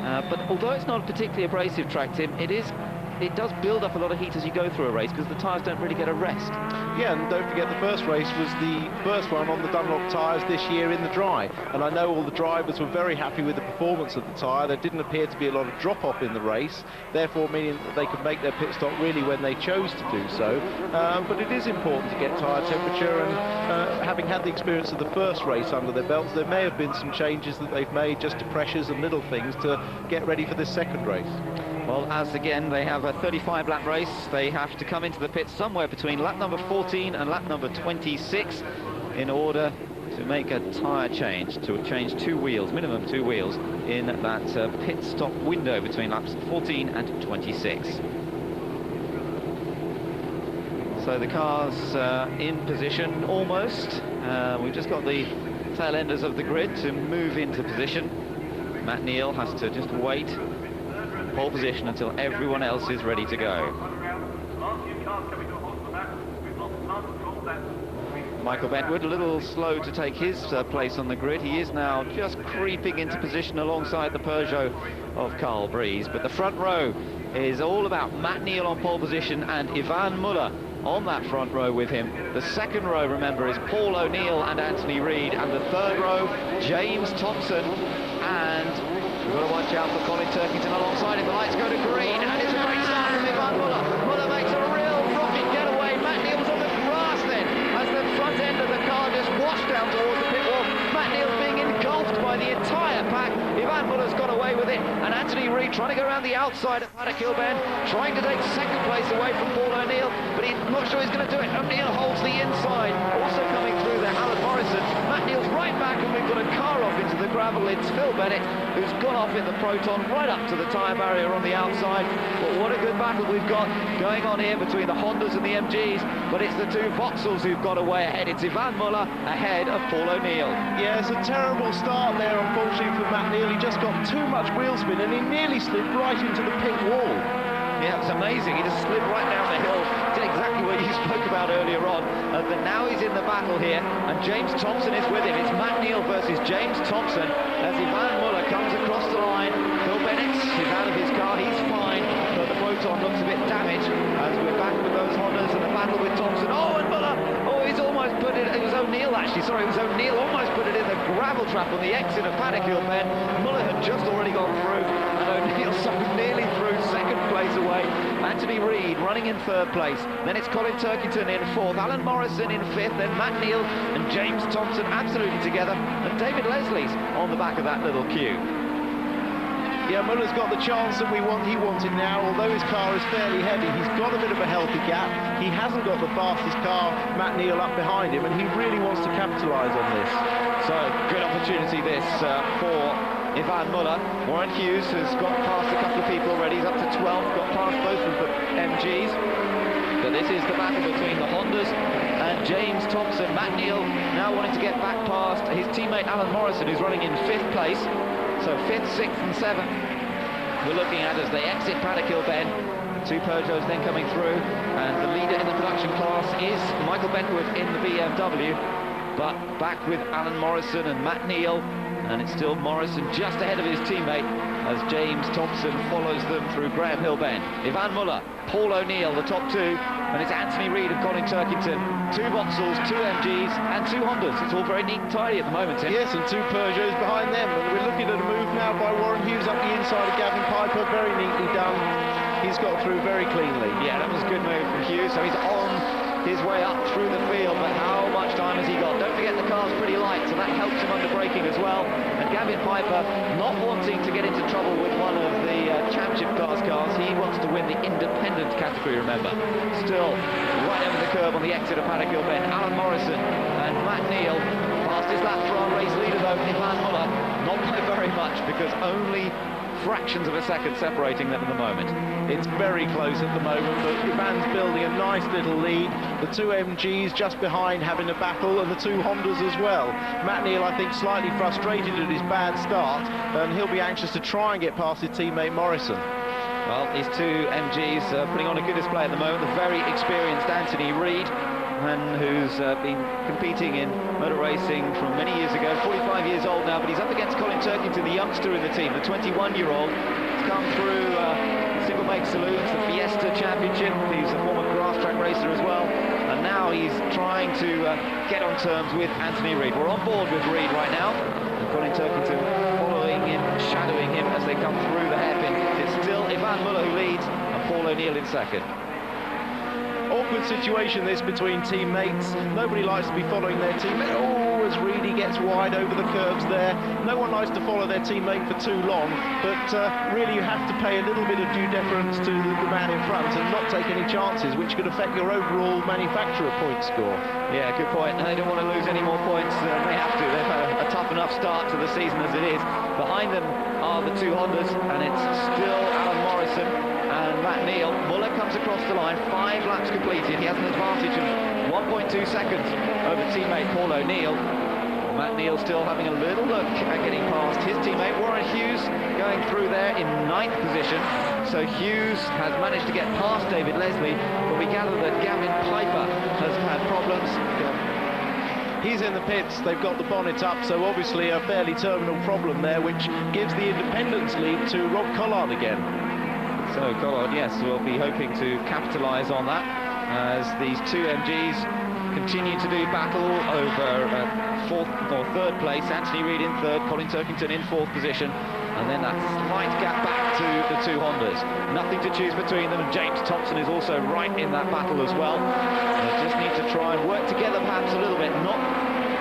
But although it's not a particularly abrasive track, Tim, it does build up a lot of heat as you go through a race because the tyres don't really get a rest. Yeah, and don't forget the first race was the first one on the Dunlop tyres this year in the dry, and I know all the drivers were very happy with the performance of the tyre. There didn't appear to be a lot of drop-off in the race, therefore meaning that they could make their pit stop really when they chose to do so. But it is important to get tyre temperature, and having had the experience of the first race under their belts, there may have been some changes that they've made just to pressures and little things to get ready for this second race. Well, as again they have a 35-lap race, they have to come into the pits somewhere between lap number 14 and lap number 26 in order to make a tyre change, to change two wheels, minimum two wheels, in that pit stop window between laps 14 and 26. So the car's in position almost. We've just got the tail enders of the grid to move into position. Matt Neal has to just wait pole position until everyone else is ready to go. Michael Bentwood a little slow to take his place on the grid. He is now just creeping into position alongside the Peugeot of Carl Breeze, but the front row is all about Matt Neal on pole position and Ivan Muller on that front row with him. The second row, remember, is Paul O'Neill and Anthony Reid, and the third row, James Thompson, and we've got to watch out for Colin Turkington alongside him. The lights go to green, and it's a great start from Ivan Muller. Muller makes a real rocket getaway. Matt Neal's on the grass then, as the front end of the car just washed down towards the pit wall. Matt Neal's being engulfed by the entire pack. Ivan Muller's got away with it, and Anthony Reid trying to go around the outside of Paddock Hill Bend, trying to take second place away from Paul O'Neill, but he's not sure he's going to do it. O'Neill holds the inside. Also coming through there, Alan Morrison. Matt Neal's right back, and we've got a car off into the gravel. It's Phil Bennett, who's gone off in the Proton right up to the tyre barrier on the outside. But what a good battle we've got going on here between the Hondas and the MGs. But it's the two Vauxhalls who've got away ahead. It's Ivan Muller ahead of Paul O'Neill. Yeah, it's a terrible start there, unfortunately, for Matt Neal. He just got too much wheel spin, and he nearly slid right into the pit wall. Yeah, it's amazing. He just slid right down the hill to exactly what you spoke about earlier on. But now he's in the battle here, and James Thompson is with him. It's Matt Neal versus James Thompson as Ivan Muller comes across the line. Phil Bennett is out of his car. He's fine, but the Proton looks a bit damaged as we're back with those Hondas and the battle with Thompson. Oh, and Muller! Oh, he's almost put it. It was O'Neill, actually. Sorry, it was O'Neill. Almost put it in the gravel trap on the exit of Paddock Hill Bend. Muller had just already gone through, and O'Neill nearly through, second place away. Anthony Reid running in third place. Then it's Colin Turkington in fourth, Alan Morrison in fifth, then Matt Neal and James Thompson absolutely together, and David Leslie's on the back of that little queue. Yeah, Muller's got the chance that he wanted now. Although his car is fairly heavy, he's got a bit of a healthy gap. He hasn't got the fastest car, Matt Neal, up behind him, and he really wants to capitalise on this. So, good opportunity this for Ivan Muller. Warren Hughes has got past a couple of people already. He's up to 12, got past both of the MGs. But this is the battle between the Hondas and James Thompson. Matt Neal now wanting to get back past his teammate Alan Morrison, who's running in 5th place. So 5th, 6th and 7th we're looking at as they exit Paddock Hill Bend. 2 Peugeots then coming through, and the leader in the production class is Michael Beckwith in the BMW, but back with Alan Morrison and Matt Neal, and it's still Morrison just ahead of his teammate as James Thompson follows them through Graham Hill Bend. Ivan Muller, Paul O'Neill, the top 2, and it's Anthony Reid and Colin Turkington. 2 Vauxhalls, 2 MGs and 2 Hondas. It's all very neat and tidy at the moment, Tim. Yes, and 2 Peugeots behind them. And we're looking at a move now by Warren Hughes up the inside of Gavin Piper. Very neatly done. He's got through very cleanly. Yeah, that was a good move from Hughes. So he's on his way up through the field, but how much time has he got? Don't forget the car's pretty light, so that helps him under braking as well. And Gavin Piper not wanting to get into trouble with one of the championship class cars. He wants to win the independent category, remember. Still right over the curve on the exit of Paddock Hill Bend. Alan Morrison and Matt Neal. Fastest lap for our race leader though, Ivan Muller. Not by very much, because only fractions of a second separating them at the moment. It's very close at the moment, but Ivan's building a nice little lead. The 2 MGs just behind having a battle, and the 2 Hondas as well. Matt Neal, I think, slightly frustrated at his bad start, and he'll be anxious to try and get past his teammate Morrison. Well, these 2 MGs putting on a good display at the moment. The very experienced Anthony Reid, man who's been competing in motor racing from many years ago, 45 years old now, but he's up against Colin Turkington, the youngster in the team, the 21-year-old. He's come through single make saloons, the Fiesta Championship. He's a former grass track racer as well, and now he's trying to get on terms with Anthony Reid. We're on board with Reid right now, and Colin Turkington following him, shadowing him as they come through the hairpin. It's still Ivan Muller who leads, and Paul O'Neill in second. Awkward situation this between teammates. Nobody likes to be following their teammate. Oh, as Reedy gets wide over the curves there. No one likes to follow their teammate for too long, but really you have to pay a little bit of due deference to the man in front and not take any chances, which could affect your overall manufacturer point score. Yeah, good point. And they don't want to lose any more points than they have to. They've had a tough enough start to the season as it is. Behind them are the 2 Hondas, and it's still Alan Morrison and Matt Neal. Muller comes across the line, 5 laps completed. He has an advantage of 1.2 seconds over teammate Paul O'Neill. Matt Neal still having a little look at getting past his teammate Warren Hughes, going through there in 9th position. So Hughes has managed to get past David Leslie, but we gather that Gavin Piper has had problems. He's in the pits, they've got the bonnet up, so obviously a fairly terminal problem there, which gives the independence lead to Rob Collard again. So Collard, yes, will be hoping to capitalise on that as these 2 MGs continue to do battle over 4th or 3rd place. Anthony Reid in 3rd, Colin Turkington in 4th position, and then that slight gap back to the 2 Hondas. Nothing to choose between them, and James Thompson is also right in that battle as well. They just need to try and work together perhaps a little bit, not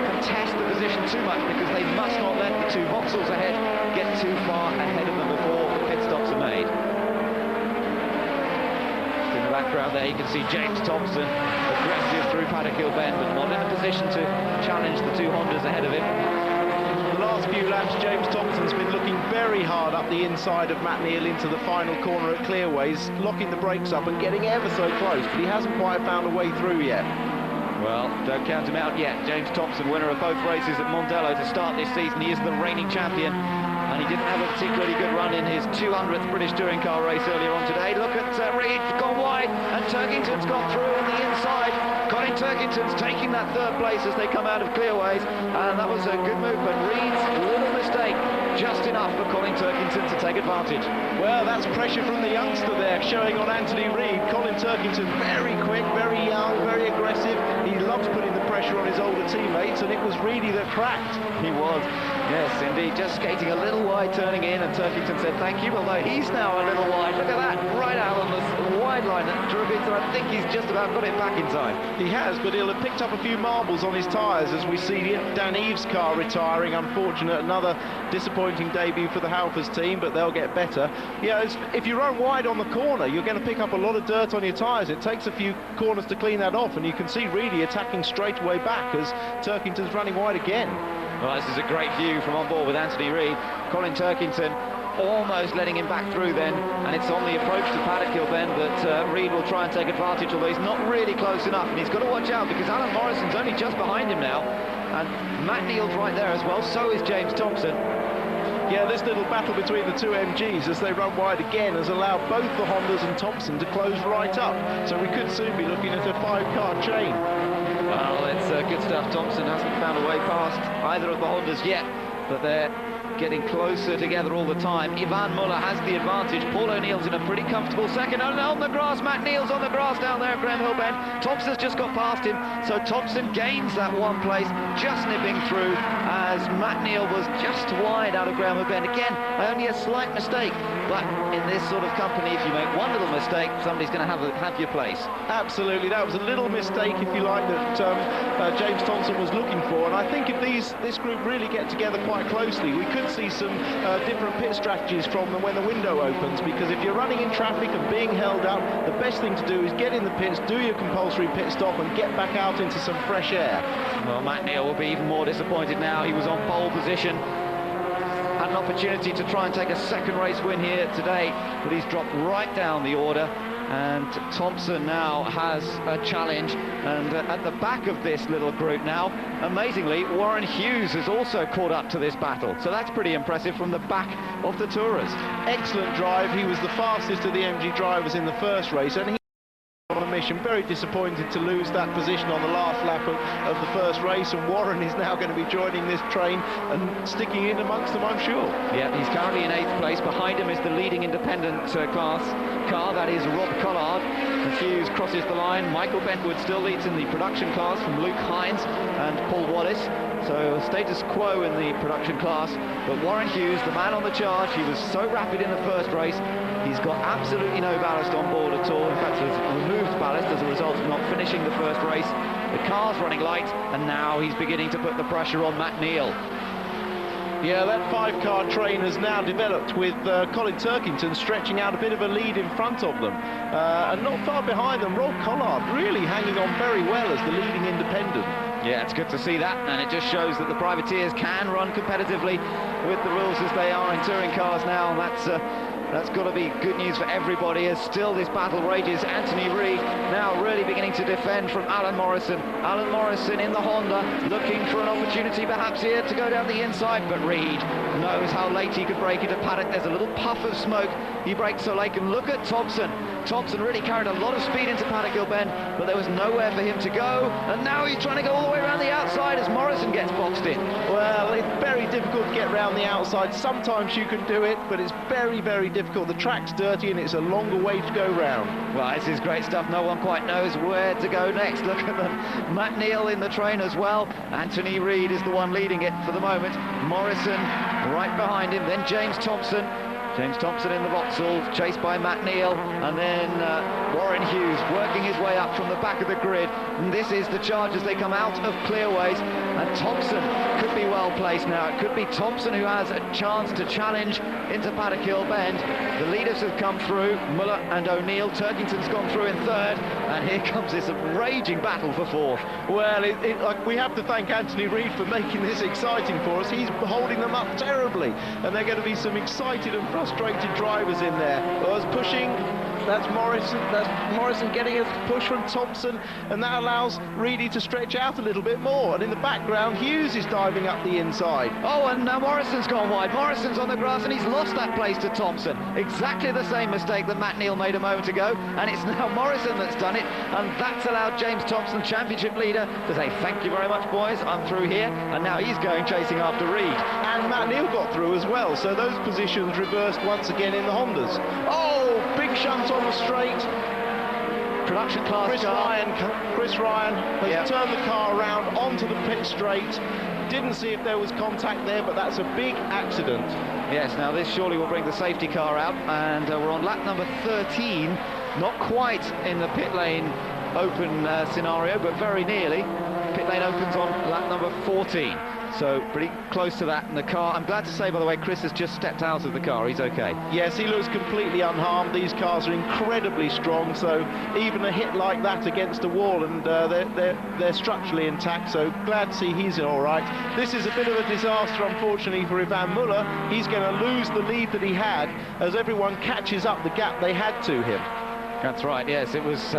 contest the position too much, because they must not let the 2 Vauxhalls ahead get too far ahead of them before the pit stops are made. In the background there you can see James Thompson aggressive through Paddock Hill Bend, but not in a position to challenge the 2 Hondas ahead of him. The last few laps, James Thompson's been looking very hard up the inside of Matt Neal into the final corner at Clearways, locking the brakes up and getting ever so close, but he hasn't quite found a way through yet. Well, don't count him out yet. James Thompson, winner of both races at Mondello to start this season. He is the reigning champion, and he didn't have a particularly good run in his 200th British touring car race earlier on today. Look at Reid, gone wide, and Turkington's gone through on the inside. Colin Turkington's taking that 3rd place as they come out of Clearways, and that was a good move, but Reid's little mistake, just enough for Colin Turkington to take advantage. Well, that's pressure from the youngster there, showing on Anthony Reid. Colin Turkington, very quick, very young, very aggressive. He loves putting the pressure on his older teammates, and it was Reedy that cracked. He was. Yes, indeed, just skating a little wide, turning in, and Turkington said thank you, although he's now a little wide. Look at that, right out on the wide line. Turkington, I think he's just about got it back in time. He has, but he'll have picked up a few marbles on his tyres as we see Dan Eves' car retiring. Unfortunate, another disappointing debut for the Halfers team, but they'll get better. Yeah, if you run wide on the corner, you're going to pick up a lot of dirt on your tyres. It takes a few corners to clean that off, and you can see Reedy attacking straight away back as Turkington's running wide again. Well, this is a great view from on board with Anthony Reid. Colin Turkington almost letting him back through then, and it's on the approach to Paddock Hill Bend that Reid will try and take advantage, although he's not really close enough, and he's got to watch out because Alan Morrison's only just behind him now, and Matt Neal's right there as well, so is James Thompson. Yeah, this little battle between the two MGs as they run wide again has allowed both the Hondas and Thompson to close right up, so we could soon be looking at a 5-car chain. Well, it's good stuff. Thompson hasn't found a way past either of the Hondas yet, but they're getting closer together all the time. Ivan Muller has the advantage. Paul O'Neill's in a pretty comfortable second. And on the grass, Matt Neal's on the grass down there at Graham Hill Bend. Thompson's just got past him, so Thompson gains that one place, just nipping through as Matt Neal was just wide out of Graham Hill Bend. Again, only a slight mistake, but in this sort of company, if you make one little mistake, somebody's going to have your place. Absolutely, that was a little mistake, if you like, that James Thompson was looking for, and I think if this group really get together quite closely, we could see some different pit strategies from them when the window opens, because if you're running in traffic and being held up, the best thing to do is get in the pits, do your compulsory pit stop and get back out into some fresh air. Well, Matt Neal will be even more disappointed now. He was on pole position, had an opportunity to try and take a second race win here today, but he's dropped right down the order. And Thompson now has a challenge, and at the back of this little group now, amazingly, Warren Hughes has also caught up to this battle, so that's pretty impressive from the back of the Tourers. Excellent drive. He was the fastest of the MG drivers in the first race, and he on a mission. Very disappointed to lose that position on the last lap of the first race, and Warren is now going to be joining this train and sticking in amongst them, I'm sure. Yeah, he's currently in 8th place. Behind him is the leading independent class car, that is Rob Collard. As Hughes crosses the line, Michael Bentwood still leads in the production class from Luke Hines and Paul Wallace. So status quo in the production class, but Warren Hughes, the man on the charge, he was so rapid in the first race. He's got absolutely no ballast on board at all. In fact, has removed ballast as a result of not finishing the first race. The car's running light, and now he's beginning to put the pressure on Matt Neal. Yeah, that 5-car train has now developed with Colin Turkington stretching out a bit of a lead in front of them. And not far behind them, Rob Collard really hanging on very well as the leading independent. Yeah, it's good to see that, and it just shows that the privateers can run competitively with the rules as they are in touring cars now, and that's got to be good news for everybody as still this battle rages. Anthony Reid now really beginning to defend from Alan Morrison. Alan Morrison in the Honda looking for an opportunity perhaps here to go down the inside, but Reid knows how late he could break into Paddock. There's a little puff of smoke. He breaks so late, and look at Thompson. Thompson really carried a lot of speed into Paddock Hill Bend, but there was nowhere for him to go, and now he's trying to go all the way around the outside as Morrison gets boxed in. Well, it's very difficult to get around the outside. Sometimes you can do it, but it's very, very difficult. The track's dirty and it's a longer way to go round. Well, this is great stuff. No one quite knows where to go next. Look at them. Matt Neal in the train as well. Anthony Reid is the one leading it for the moment. Morrison right behind him, then James Thompson. James Thompson in the Vauxhall, chased by Matt Neal, and then Warren Hughes working his way up from the back of the grid. And this is the charge as they come out of clearways, and Thompson could be well placed now. It could be Thompson who has a chance to challenge into Paddock Hill Bend. The leaders have come through, Muller and O'Neill. Turkington's gone through in third, and here comes this raging battle for fourth. Well, we have to thank Anthony Reid for making this exciting for us. He's holding them up terribly, and they're going to be some excited and frustrated drivers in there. As pushing, that's Morrison getting a push from Thompson, and that allows Reedy to stretch out a little bit more. And in the background, Hughes is diving up the inside. Oh, and now Morrison's gone wide. Morrison's on the grass, and he's lost that place to Thompson. Exactly the same mistake that Matt Neal made a moment ago, and it's now Morrison that's done it, and that's allowed James Thompson, championship leader, to say thank you very much, boys, I'm through here. And now he's going chasing after Reid. And Matt Neal got through as well, so those positions reversed once again in the Hondas. Oh, big shunt on the straight. Production class Chris Ryan has turned the car around onto the pit straight. didn't see if there was contact there, but that's a big accident. Yes, now this surely will bring the safety car out, and we're on lap number 13, not quite in the pit lane open scenario, but very nearly. Pit lane opens on lap number 14, so pretty close to that in the car. I'm glad to say, by the way, Chris has just stepped out of the car. He's okay. Yes, he looks completely unharmed. These cars are incredibly strong, so even a hit like that against a wall, and they're structurally intact, so glad to see he's all right. This is a bit of a disaster, unfortunately, for Ivan Muller. He's going to lose the lead that he had as everyone catches up the gap they had to him. That's right, yes, it was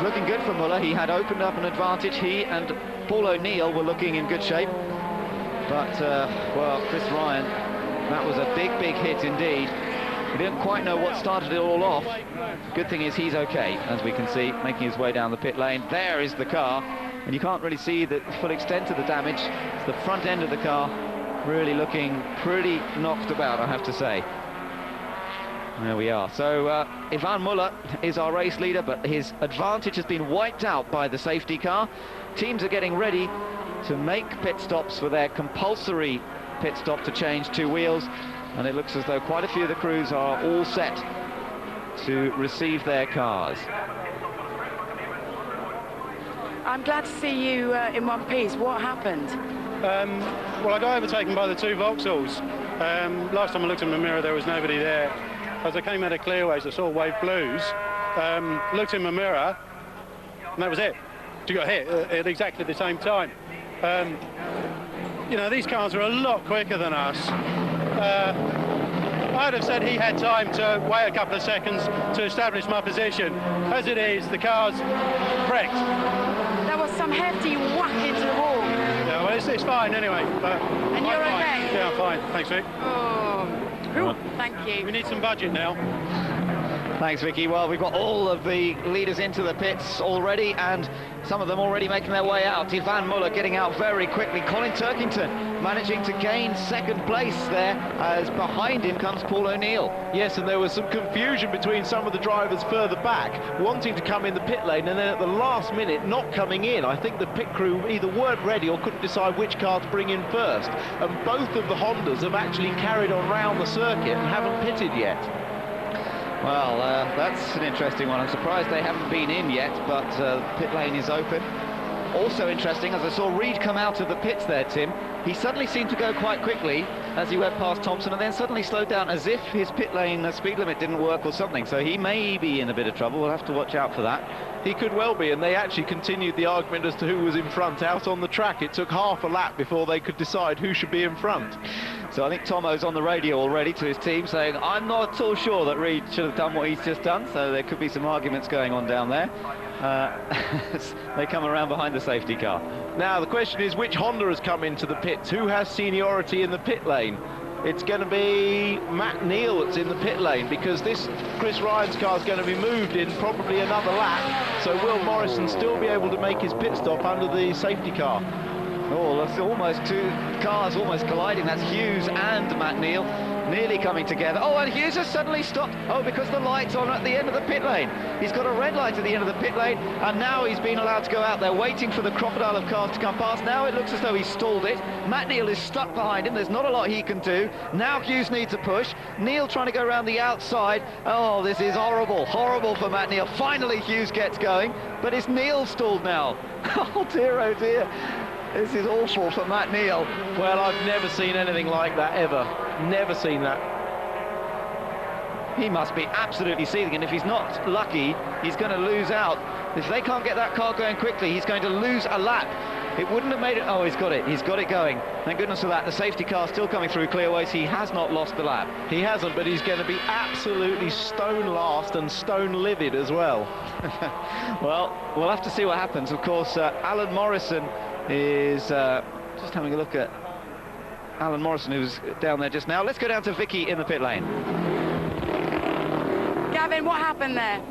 looking good for Muller. He had opened up an advantage. He and Paul O'Neill were looking in good shape. But, well, Chris Ryan, that was a big, big hit indeed. We didn't quite know what started it all off. Good thing is he's okay, as we can see, making his way down the pit lane. There is the car, and you can't really see the full extent of the damage. It's the front end of the car really looking knocked about, I have to say. There we are. So Ivan Muller is our race leader, but his advantage has been wiped out by the safety car. Teams are getting ready to make pit stops for their compulsory pit stop to change two wheels, and it looks as though quite a few of the crews are all set to receive their cars. I'm glad to see you in one piece. What happened? Well, I got overtaken by the two Vauxhalls. Last time I looked in the mirror, there was nobody there. As I came out of clearways, I saw Wave Blues, looked in my mirror, and that was it. You got hit at exactly the same time. You know, these cars are a lot quicker than us. I'd have said he had time to wait a couple of seconds to establish my position. As it is, the car's wrecked. There was some hefty whack into the wall. Yeah, well, it's fine anyway. But and you're okay? Yeah, I'm fine. Thanks, Vic. Oh, thank you. We need some budget now. Thanks, Vicky. Well, we've got all of the leaders into the pits already, and some of them already making their way out. Ivan Muller getting out very quickly. Colin Turkington managing to gain second place there, as behind him comes Paul O'Neill. Yes, and there was some confusion between some of the drivers further back, wanting to come in the pit lane, and then at the last minute not coming in. I think the pit crew either weren't ready or couldn't decide which car to bring in first. And both of the Hondas have actually carried on round the circuit and haven't pitted yet. Well, that's an interesting one. I'm surprised they haven't been in yet, but pit lane is open. Also interesting, as I saw Reed come out of the pits there, Tim, he suddenly seemed to go quite quickly as he went past Thompson, and then suddenly slowed down as if his pit lane speed limit didn't work or something. So he may be in a bit of trouble. We'll have to watch out for that. He could well be, and they actually continued the argument as to who was in front out on the track. It took half a lap before they could decide who should be in front. So I think Tomo's on the radio already to his team saying, I'm not at all sure that Reed should have done what he's just done, so there could be some arguments going on down there. They come around behind the safety car. Now the question is, which Honda has come into the pits? Who has seniority in the pit lane? It's going to be Matt Neal that's in the pit lane, because this Chris Ryan's car is going to be moved in probably another lap, so will Morrison still be able to make his pit stop under the safety car? Oh, that's almost two cars almost colliding. That's Hughes and Matt Neal nearly coming together. Oh, and Hughes has suddenly stopped. Oh, because the light's on at the end of the pit lane. He's got a red light at the end of the pit lane, and now he's been allowed to go out there waiting for the crocodile of cars to come past. Now it looks as though he's stalled it. Matt Neal is stuck behind him. There's not a lot he can do. Now Hughes needs a push. Neal trying to go around the outside. Oh, this is horrible. Horrible for Matt Neal. Finally Hughes gets going, but it's Neal stalled now. Oh dear, oh dear. This is awful for Matt Neal. Well, I've never seen anything like that, ever. Never seen that. He must be absolutely seething, and if he's not lucky, he's going to lose out. If they can't get that car going quickly, he's going to lose a lap. It wouldn't have made it. Oh, he's got it going. Thank goodness for that. The safety car still coming through clearways. He has not lost the lap. He hasn't, but he's going to be absolutely stone last and stone livid as well. Well, we'll have to see what happens. Of course, Alan Morrison is just having a look at Alan Morrison, who's down there just now. Let's go down to Vicky in the pit lane. Gavin, what happened there?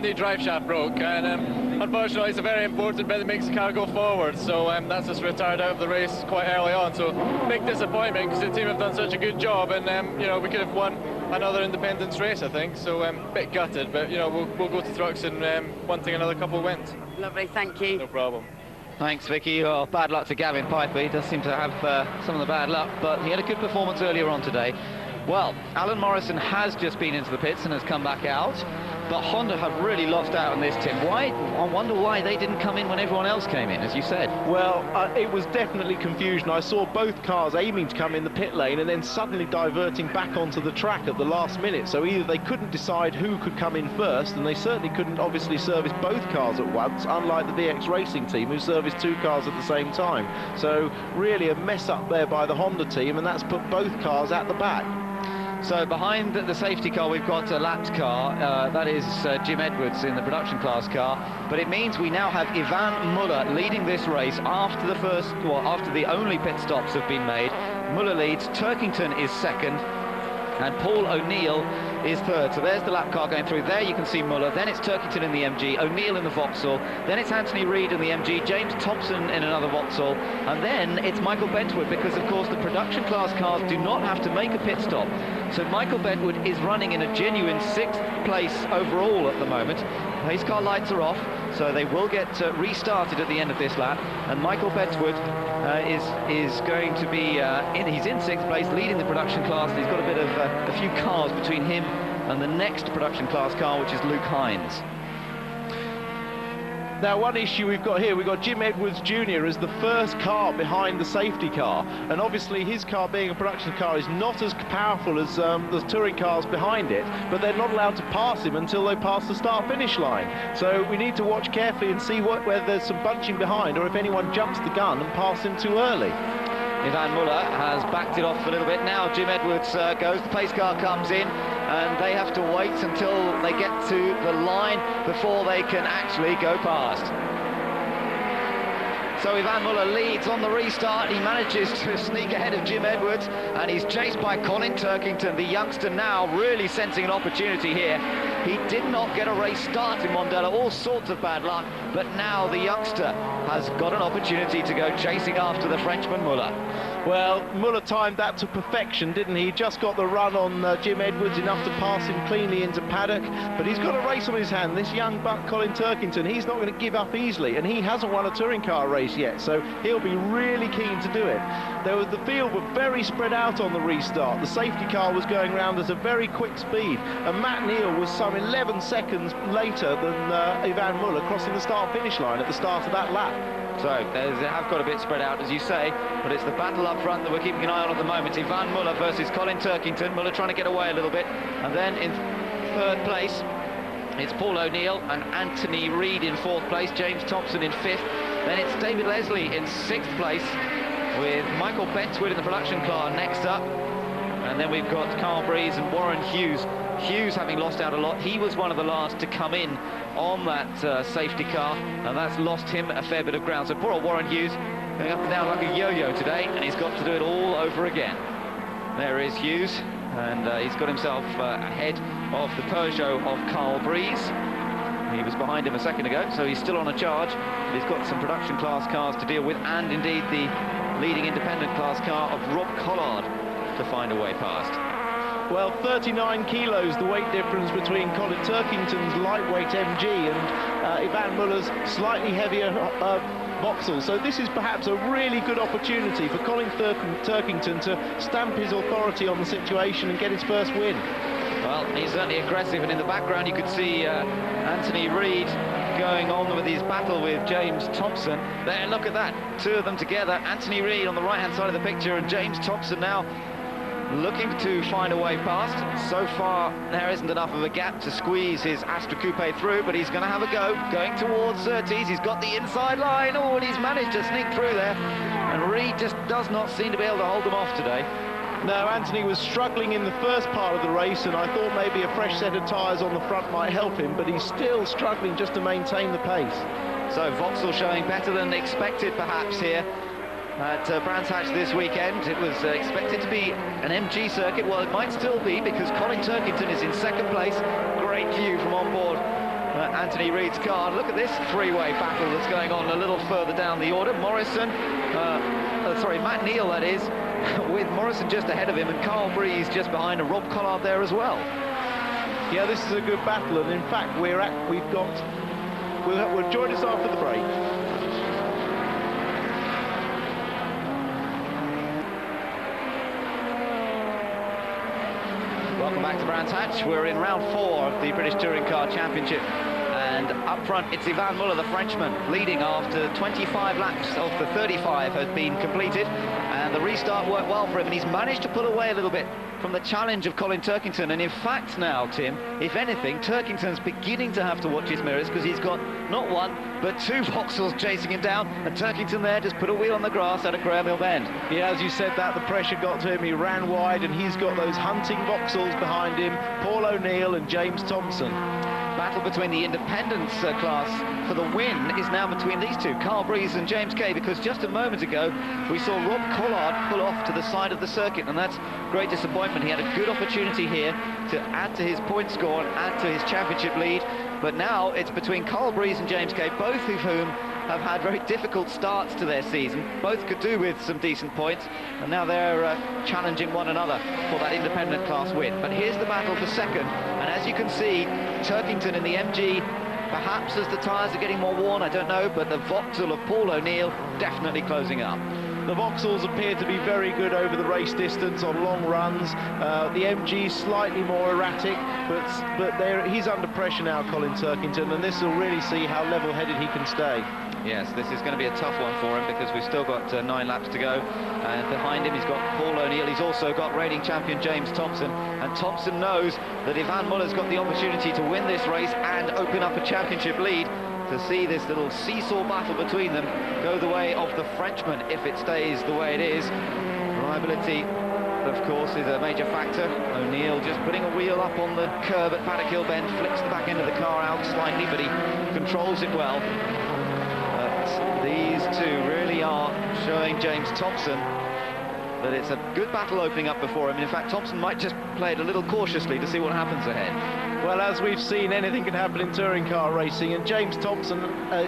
The drive shaft broke, and unfortunately it's a very important bit that makes the car go forward, so that's just retired out of the race quite early on. So big disappointment, because the team have done such a good job, and you know, we could have won another independence race, I think. So bit gutted, but you know, we'll go to Trucks and wanting another couple of wins. Lovely, thank you. No problem. Thanks, Vicky. Oh, bad luck to Gavin Piper. He does seem to have some of the bad luck, but he had a good performance earlier on today. Well, Alan Morrison has just been into the pits and has come back out, but Honda have really lost out on this, Tim. Why? I wonder why they didn't come in when everyone else came in, as you said. Well, it was definitely confusion. I saw both cars aiming to come in the pit lane and then suddenly diverting back onto the track at the last minute. So either they couldn't decide who could come in first, and they certainly couldn't obviously service both cars at once, unlike the VX Racing team, who serviced 2 cars at the same time. So really a mess up there by the Honda team, and that's put both cars at the back. So behind the safety car, we've got a lapped car. That is Jim Edwards in the production class car. But it means we now have Ivan Muller leading this race after after the only pit stops have been made. Muller leads, Turkington is second, and Paul O'Neill is third. So there's the lap car going through. There you can see Muller, then it's Turkington in the MG, O'Neill in the Vauxhall, then it's Anthony Reid in the MG, James Thompson in another Vauxhall, and then it's Michael Bentwood, because of course the production class cars do not have to make a pit stop. So Michael Bentwood is running in a genuine 6th place overall at the moment. Pace car lights are off, so they will get restarted at the end of this lap, and Michael Bentwood is going to be he's in 6th place, leading the production class, and he's got a bit of a few cars between him and the next production class car, which is Luke Hines. Now, one issue we've got here, we've got Jim Edwards Jr. as the first car behind the safety car, and obviously his car, being a production car, is not as powerful as the touring cars behind it, but they're not allowed to pass him until they pass the start-finish line. So we need to watch carefully and see whether there's some bunching behind, or if anyone jumps the gun and passes him too early. Ivan Muller has backed it off a little bit. Now Jim Edwards goes, the pace car comes in, and they have to wait until they get to the line before they can actually go past. So Ivan Muller leads on the restart. He manages to sneak ahead of Jim Edwards, and he's chased by Colin Turkington, the youngster, now really sensing an opportunity here. He did not get a race start in Mondello, all sorts of bad luck, but now the youngster has got an opportunity to go chasing after the Frenchman Muller. Well, Muller timed that to perfection, didn't he? He just got the run on Jim Edwards, enough to pass him cleanly into paddock, but he's got a race on his hand. This young buck, Colin Turkington, he's not going to give up easily, and he hasn't won a touring car race yet, so he'll be really keen to do it. The field were very spread out on the restart. The safety car was going round at a very quick speed, and Matt Neal was some 11 seconds later than Ivan Muller crossing the start-finish line at the start of that lap. So they have got a bit spread out, as you say, but it's the battle up front that we're keeping an eye on at the moment. Ivan Muller versus Colin Turkington. Muller trying to get away a little bit, and then in 3rd place it's Paul O'Neill and Anthony Reid in 4th place, James Thompson in 5th. Then it's David Leslie in 6th place, with Michael Bentwood in the production car next up, and then we've got Carl Breeze and Warren Hughes. Hughes having lost out a lot. He was one of the last to come in on that safety car, and that's lost him a fair bit of ground. So poor old Warren Hughes going up and down like a yo-yo today, and he's got to do it all over again. There is Hughes, and he's got himself ahead of the Peugeot of Carl Breeze. He was behind him a second ago, so he's still on a charge, but he's got some production class cars to deal with, and indeed the leading independent class car of Rob Collard to find a way past. Well, 39 kilos, the weight difference between Colin Turkington's lightweight MG and Ivan Muller's slightly heavier Vauxhall. So this is perhaps a really good opportunity for Colin Turkington to stamp his authority on the situation and get his first win. Well, he's certainly aggressive, and in the background you could see Anthony Reid going on with his battle with James Thompson. There, look at that, 2 of them together. Anthony Reid on the right-hand side of the picture, and James Thompson now looking to find a way past. So far there isn't enough of a gap to squeeze his Astra Coupe through, but he's going to have a go, going towards Surtees. He's got the inside line, and he's managed to sneak through there, and Reid just does not seem to be able to hold them off today. No, Anthony was struggling in the first part of the race, and I thought maybe a fresh set of tyres on the front might help him, but he's still struggling just to maintain the pace. So Vauxhall showing better than expected perhaps here at Brands Hatch this weekend. It was expected to be an MG circuit. Well, it might still be, because Colin Turkington is in 2nd place. Great view from on board Anthony Reid's car. Look at this three-way battle that's going on a little further down the order. Matt Neal, that is, with Morrison just ahead of him, and Carl Breeze just behind, and Rob Collard there as well. Yeah, this is a good battle, and in fact we'll join us after the break. back to Brands Hatch. We're in round 4 of the British Touring Car Championship. And up front, it's Yvan Muller, the Frenchman, leading after 25 laps of the 35 has been completed. And the restart worked well for him, and he's managed to pull away a little bit from the challenge of Colin Turkington. And in fact now, Tim, if anything, Turkington's beginning to have to watch his mirrors, because he's got not one, but 2 Vauxhalls chasing him down, and Turkington there just put a wheel on the grass out of Graham Hill Bend. Yeah, as you said that, the pressure got to him, he ran wide, and he's got those hunting Vauxhalls behind him, Paul O'Neill and James Thompson. Battle between the independence class for the win is now between these two, Carl Breeze and James Kay, because just a moment ago we saw Rob Collard pull off to the side of the circuit, and that's great disappointment. He had a good opportunity here to add to his point score and add to his championship lead, but now it's between Carl Breeze and James Kay, both of whom have had very difficult starts to their season. Both could do with some decent points, and now they're challenging one another for that independent class win. But here's the battle for second, and as you can see, Turkington in the MG, perhaps as the tyres are getting more worn, I don't know, but the Vauxhall of Paul O'Neill definitely closing up. The Vauxhalls appear to be very good over the race distance on long runs. The MG slightly more erratic, but he's under pressure now, Colin Turkington, and this will really see how level-headed he can stay. Yes, this is going to be a tough one for him, because we've still got 9 laps to go, and behind him he's got Paul O'Neill. He's also got reigning champion James Thompson, and Thompson knows that Yvan Muller's got the opportunity to win this race and open up a championship lead. To see this little seesaw battle between them go the way of the Frenchman if it stays the way it is. Reliability, of course, is a major factor. O'Neill just putting a wheel up on the curb at Paddock Hill Bend, flicks the back end of the car out slightly, but he controls it well. But these two really are showing James Thompson that it's a good battle opening up before him. In fact, Thompson might just play it a little cautiously to see what happens ahead. Well, as we've seen, anything can happen in touring car racing, and James Thompson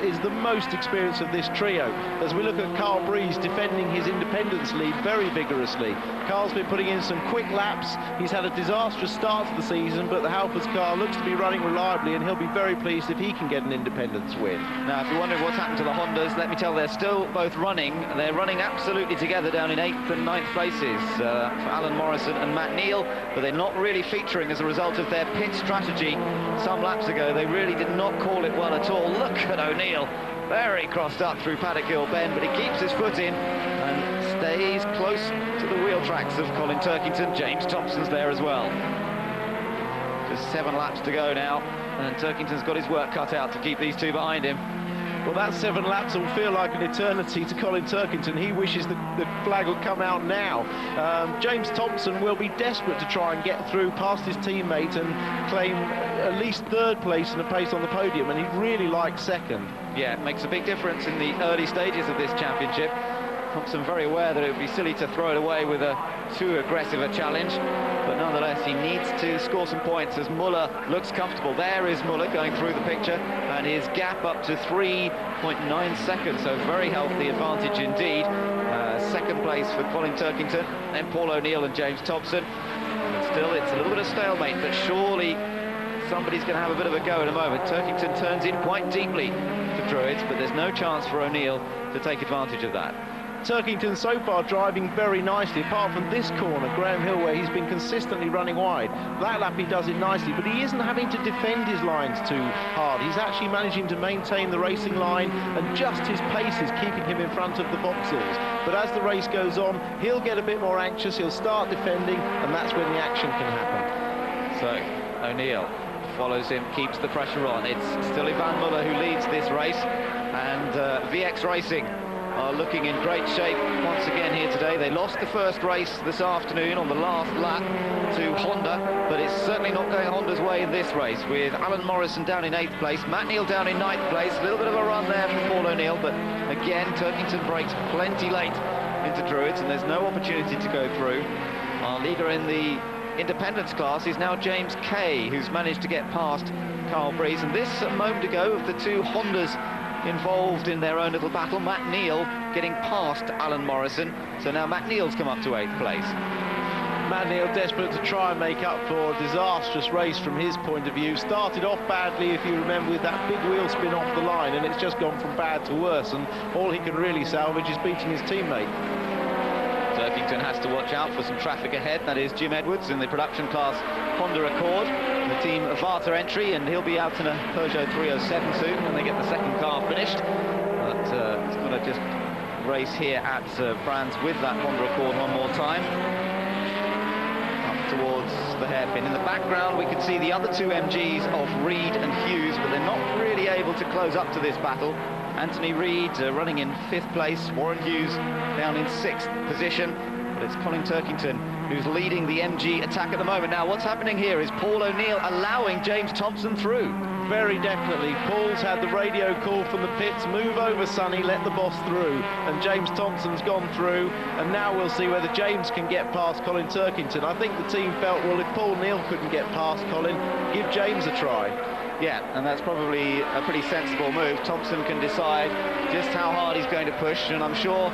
is the most experienced of this trio. As we look at Carl Breeze defending his independence lead very vigorously. Carl's been putting in some quick laps. He's had a disastrous start to the season, but the Halfords car looks to be running reliably, and he'll be very pleased if he can get an independence win. Now, if you're wondering what's happened to the Hondas, let me tell you, they're still both running. They're running absolutely together down in 8th and 9th places for Alan Morrison and Matt Neal, but they're not really featuring as a result of their pit strategy. Some laps ago, they really did not call it well at all. Look at O'Neill, very crossed up through Paddock Hill Bend, but he keeps his foot in and stays close to the wheel tracks of Colin Turkington. James Thompson's there as well. Just 7 laps to go now, and Turkington's got his work cut out to keep these two behind him. Well, that 7 laps will feel like an eternity to Colin Turkington. He wishes the flag would come out now. James Thompson will be desperate to try and get through past his teammate and claim at least 3rd place in a place on the podium, and he'd really like 2nd. Yeah, it makes a big difference in the early stages of this championship. Thompson very aware that it would be silly to throw it away with too aggressive a challenge, but nonetheless he needs to score some points as Muller looks comfortable. There is Muller going through the picture, and his gap up to 3.9 seconds, so very healthy advantage indeed. 2nd place for Colin Turkington, then Paul O'Neill and James Thompson. But still, it's a little bit of stalemate, but surely somebody's going to have a bit of a go in a moment. Turkington turns in quite deeply to Druids, but there's no chance for O'Neill to take advantage of that. Turkington so far driving very nicely, apart from this corner, Graham Hill, where he's been consistently running wide. That lap he does it nicely, but he isn't having to defend his lines too hard. He's actually managing to maintain the racing line, and just his pace is keeping him in front of the Vauxhalls. But as the race goes on, he'll get a bit more anxious, he'll start defending, and that's when the action can happen. So, O'Neill follows him, keeps the pressure on. It's still Yvan Muller who leads this race, and VX Racing are looking in great shape once again here today. They lost the first race this afternoon on the last lap to Honda, but it's certainly not going Honda's way in this race, with Alan Morrison down in 8th place, Matt Neal down in 9th place. A little bit of a run there from Paul O'Neill, but again Turkington breaks plenty late into Druids, and there's no opportunity to go through. Our leader in the independence class is now James Kay, who's managed to get past Carl Breeze, and this a moment ago of the 2 Hondas involved in their own little battle. Matt Neal getting past Alan Morrison, so now Matt Neal's come up to 8th place. Matt Neal desperate to try and make up for a disastrous race from his point of view. Started off badly, if you remember, with that big wheel spin off the line, and it's just gone from bad to worse, and all he can really salvage is beating his teammate. So Turkington has to watch out for some traffic ahead. That is Jim Edwards in the production class Honda Accord, the team Varta entry, and he'll be out in a Peugeot 307 soon when they get the second car finished. But he's going to just race here at Brands with that Honda Accord one more time. Up towards the hairpin. In the background we can see the other two MGs of Reed and Hughes, but they're not really able to close up to this battle. Anthony Reed running in 5th place, Warren Hughes down in 6th position, but it's Colin Turkington who's leading the MG attack at the moment. Now what's happening here is Paul O'Neill allowing James Thompson through. Very definitely. Paul's had the radio call from the pits, move over Sonny, let the boss through, and James Thompson's gone through, and now we'll see whether James can get past Colin Turkington. I think the team felt, well, if Paul O'Neill couldn't get past Colin, give James a try. Yeah, and that's probably a pretty sensible move. Thompson can decide just how hard he's going to push, and I'm sure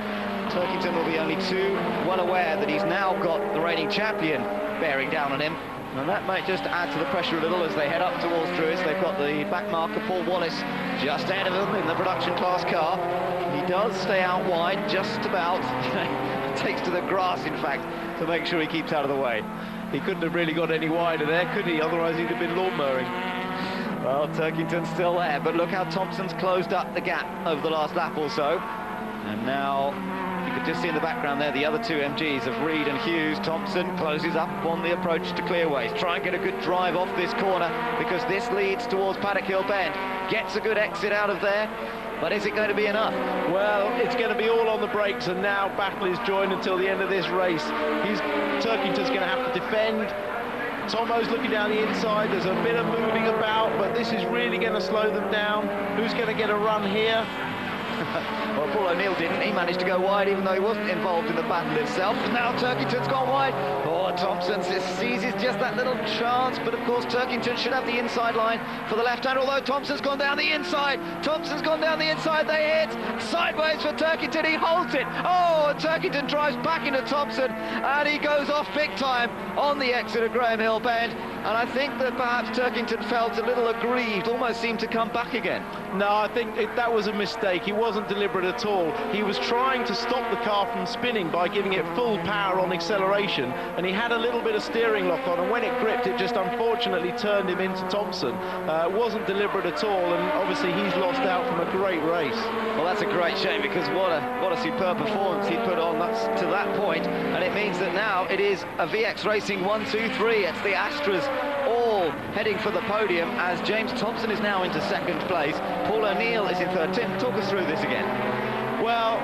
Turkington will be only too well aware that he's now got the reigning champion bearing down on him, and that might just add to the pressure a little as they head up towards Druis. They've got the back marker, Paul Wallace, just ahead of them in the production class car. He does stay out wide, just about. Takes to the grass, in fact, to make sure he keeps out of the way. He couldn't have really got any wider there, could he? Otherwise he'd have been lawn mowing. Well, Turkington's still there, but look how Thompson's closed up the gap over the last lap or so. And now, you could just see in the background there the other two MGs of Reed and Hughes. Thompson closes up on the approach to Clearways. Try and get a good drive off this corner, because this leads towards Paddock Hill Bend. Gets a good exit out of there, but is it going to be enough? Well, it's going to be all on the brakes, and now battle is joined until the end of this race. Turkington's going to have to defend. Tomo's looking down the inside, there's a bit of moving about, but this is really going to slow them down. Who's going to get a run here? Well, Paul O'Neill didn't. He managed to go wide even though he wasn't involved in the battle itself. Now Turkington's gone wide. Oh, Thompson seizes just that little chance, but of course Turkington should have the inside line for the left hand, although Thompson's gone down the inside. Thompson's gone down the inside. They hit sideways for Turkington. He holds it. Oh, and Turkington drives back into Thompson, and he goes off big time on the exit of Graham Hill Bend. And I think that perhaps Turkington felt a little aggrieved, almost seemed to come back again. No, I think that was a mistake. He wasn't deliberate at all. He was trying to stop the car from spinning by giving it full power on acceleration, and he had a little bit of steering lock on, and when it gripped, it just unfortunately turned him into Thompson. It wasn't deliberate at all, and obviously he's lost out from a great race. Well, that's a great shame, because what a superb performance he put on to that point, and it means that now it is a VX Racing 1, 2, 3. It's the Astras all heading for the podium, as James Thompson is now into 2nd place. Paul O'Neill is in 3rd. Tim, talk us through this again. Well,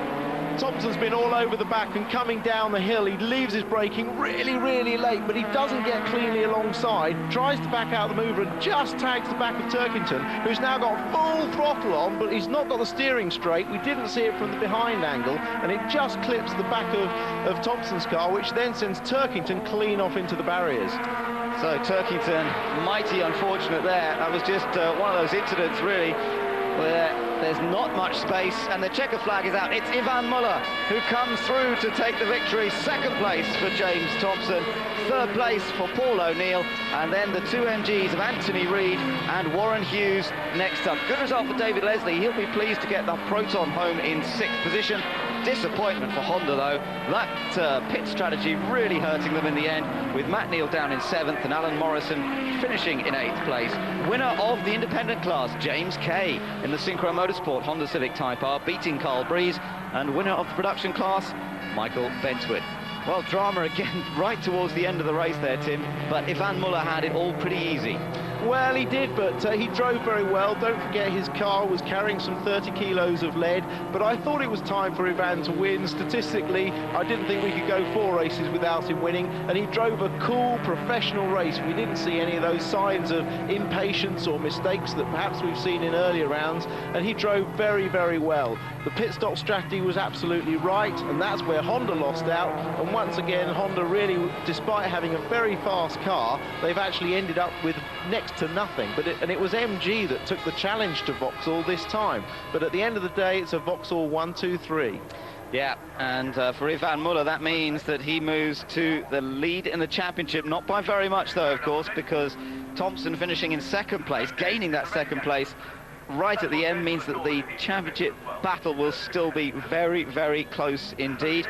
Thompson's been all over the back and coming down the hill. He leaves his braking really, really late, but he doesn't get cleanly alongside, tries to back out the mover and just tags the back of Turkington, who's now got full throttle on, but he's not got the steering straight. We didn't see it from the behind angle, and it just clips the back of Thompson's car, which then sends Turkington clean off into the barriers. So Turkington, mighty unfortunate there. That was just one of those incidents, really, where there's not much space, and the checker flag is out. It's Ivan Muller who comes through to take the victory. 2nd place for James Thompson, 3rd place for Paul O'Neill, and then the two MGs of Anthony Reed and Warren Hughes next up. Good result for David Leslie. He'll be pleased to get the Proton home in 6th position. Disappointment for Honda, though. That pit strategy really hurting them in the end, with Matt Neal down in 7th and Alan Morrison finishing in 8th place. Winner of the independent class, James Kay, in the Synchro Motorsport Honda Civic Type R, beating Carl Breeze, and winner of the production class, Michael Bentwood. Well, drama again right towards the end of the race there, Tim, but Ivan Muller had it all pretty easy. Well, he did, but he drove very well. Don't forget his car was carrying some 30 kilos of lead, but I thought it was time for Ivan to win. Statistically, I didn't think we could go 4 races without him winning, and he drove a cool, professional race. We didn't see any of those signs of impatience or mistakes that perhaps we've seen in earlier rounds, and he drove very, very well. The pit stop strategy was absolutely right, and that's where Honda lost out, and once again, Honda really, despite having a very fast car, they've actually ended up with next to nothing. And it was MG that took the challenge to Vauxhall this time, but at the end of the day, it's a Vauxhall 1, 2, 3. Yeah, and for Ivan Muller, that means that he moves to the lead in the championship, not by very much though, of course, because Thompson finishing in 2nd place, gaining that 2nd place right at the end means that the championship battle will still be very, very close indeed.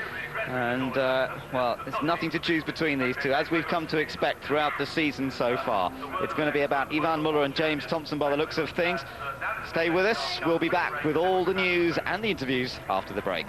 And, well, there's nothing to choose between these two, as we've come to expect throughout the season so far. It's going to be about Ivan Muller and James Thompson by the looks of things. Stay with us. We'll be back with all the news and the interviews after the break.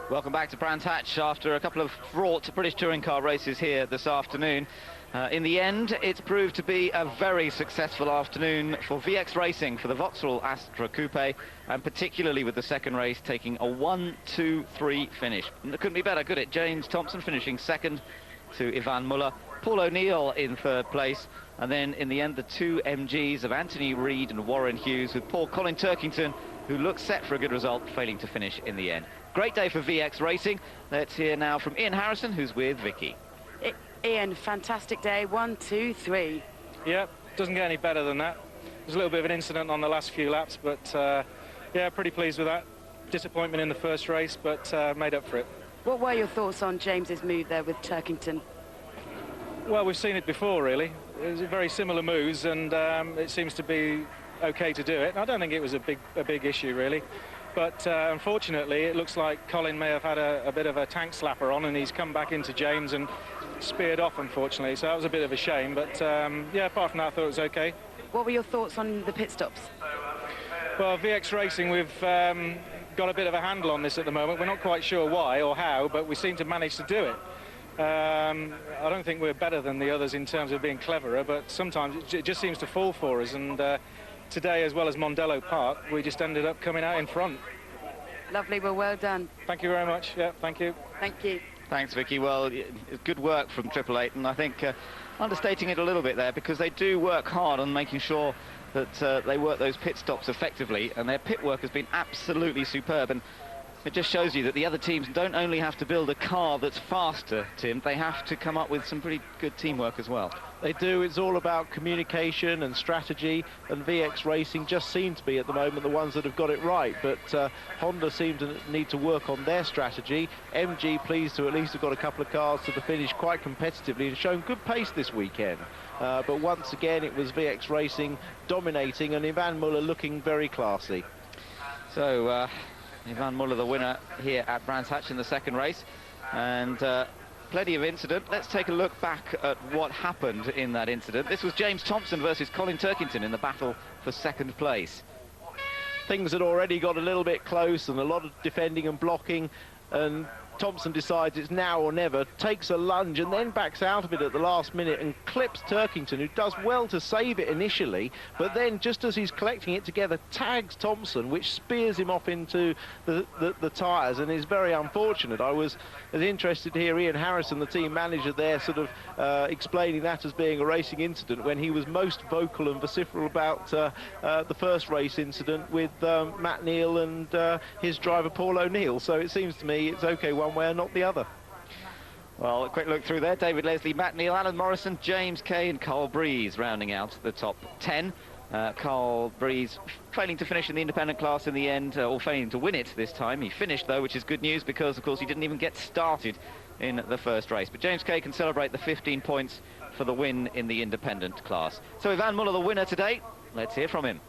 Welcome back to Brands Hatch after a couple of fraught British touring car races here this afternoon. In the end, it's proved to be a very successful afternoon for VX Racing for the Vauxhall Astra Coupe, and particularly with the second race taking a 1-2-3 finish. And it couldn't be better, could it? James Thompson finishing second to Ivan Muller, Paul O'Neill in third place, and then in the end the two MGs of Anthony Reid and Warren Hughes, with poor Colin Turkington, who looked set for a good result, failing to finish in the end. Great day for VX Racing. Let's hear now from Ian Harrison, who's with Vicky. Ian, fantastic day, 1, 2, 3. Yeah, doesn't get any better than that. There's a little bit of an incident on the last few laps, but yeah, pretty pleased with that. Disappointment in the first race, but made up for it. What were your thoughts on James's move there with Turkington? Well, we've seen it before, really. It was very similar moves, and it seems to be okay to do it. I don't think it was a big issue, really. But unfortunately, it looks like Colin may have had a bit of a tank slapper on, and he's come back into James and speared off, unfortunately. So that was a bit of a shame. But yeah, apart from that, I thought it was okay. What were your thoughts on the pit stops? Well, VX Racing, we've got a bit of a handle on this at the moment. We're not quite sure why or how, but we seem to manage to do it. I don't think we're better than the others in terms of being cleverer, but sometimes it just seems to fall for us. And today, as well as Mondello Park, we just ended up coming out in front. Lovely, well done. Thank you very much. Yeah, thank you. Thank you. Thanks, Vicky. Well, good work from Triple Eight, and I think understating it a little bit there, because they do work hard on making sure that they work those pit stops effectively, and their pit work has been absolutely superb. And it just shows you that the other teams don't only have to build a car that's faster, Tim, they have to come up with some pretty good teamwork as well. They do. It's all about communication and strategy, and VX Racing just seem to be at the moment the ones that have got it right, but Honda seem to need to work on their strategy. MG pleased to at least have got a couple of cars to the finish quite competitively and shown good pace this weekend. But once again, it was VX Racing dominating, and Ivan Muller looking very classy. So Ivan Muller the winner here at Brands Hatch in the second race, and plenty of incident. Let's take a look back at what happened in that incident. This was James Thompson versus Colin Turkington in the battle for second place. Things had already got a little bit close and a lot of defending and blocking, and Thompson decides it's now or never, takes a lunge and then backs out of it at the last minute and clips Turkington, who does well to save it initially, but then just as he's collecting it together, tags Thompson, which spears him off into the tyres, and is very unfortunate. I was interested to hear Ian Harrison, the team manager there, sort of explaining that as being a racing incident, when he was most vocal and vociferal about the first race incident with Matt Neal and his driver Paul O'Neill. So it seems to me it's okay one way and not the other. Well, a quick look through there. David Leslie, Matt Neal, Alan Morrison, James Kay and Carl Breeze rounding out the top 10. Carl Breeze failing to finish in the independent class in the end, or failing to win it this time. He finished, though, which is good news, because, of course, he didn't even get started in the first race. But James Kay can celebrate the 15 points for the win in the independent class. So Ivan Muller, the winner today. Let's hear from him.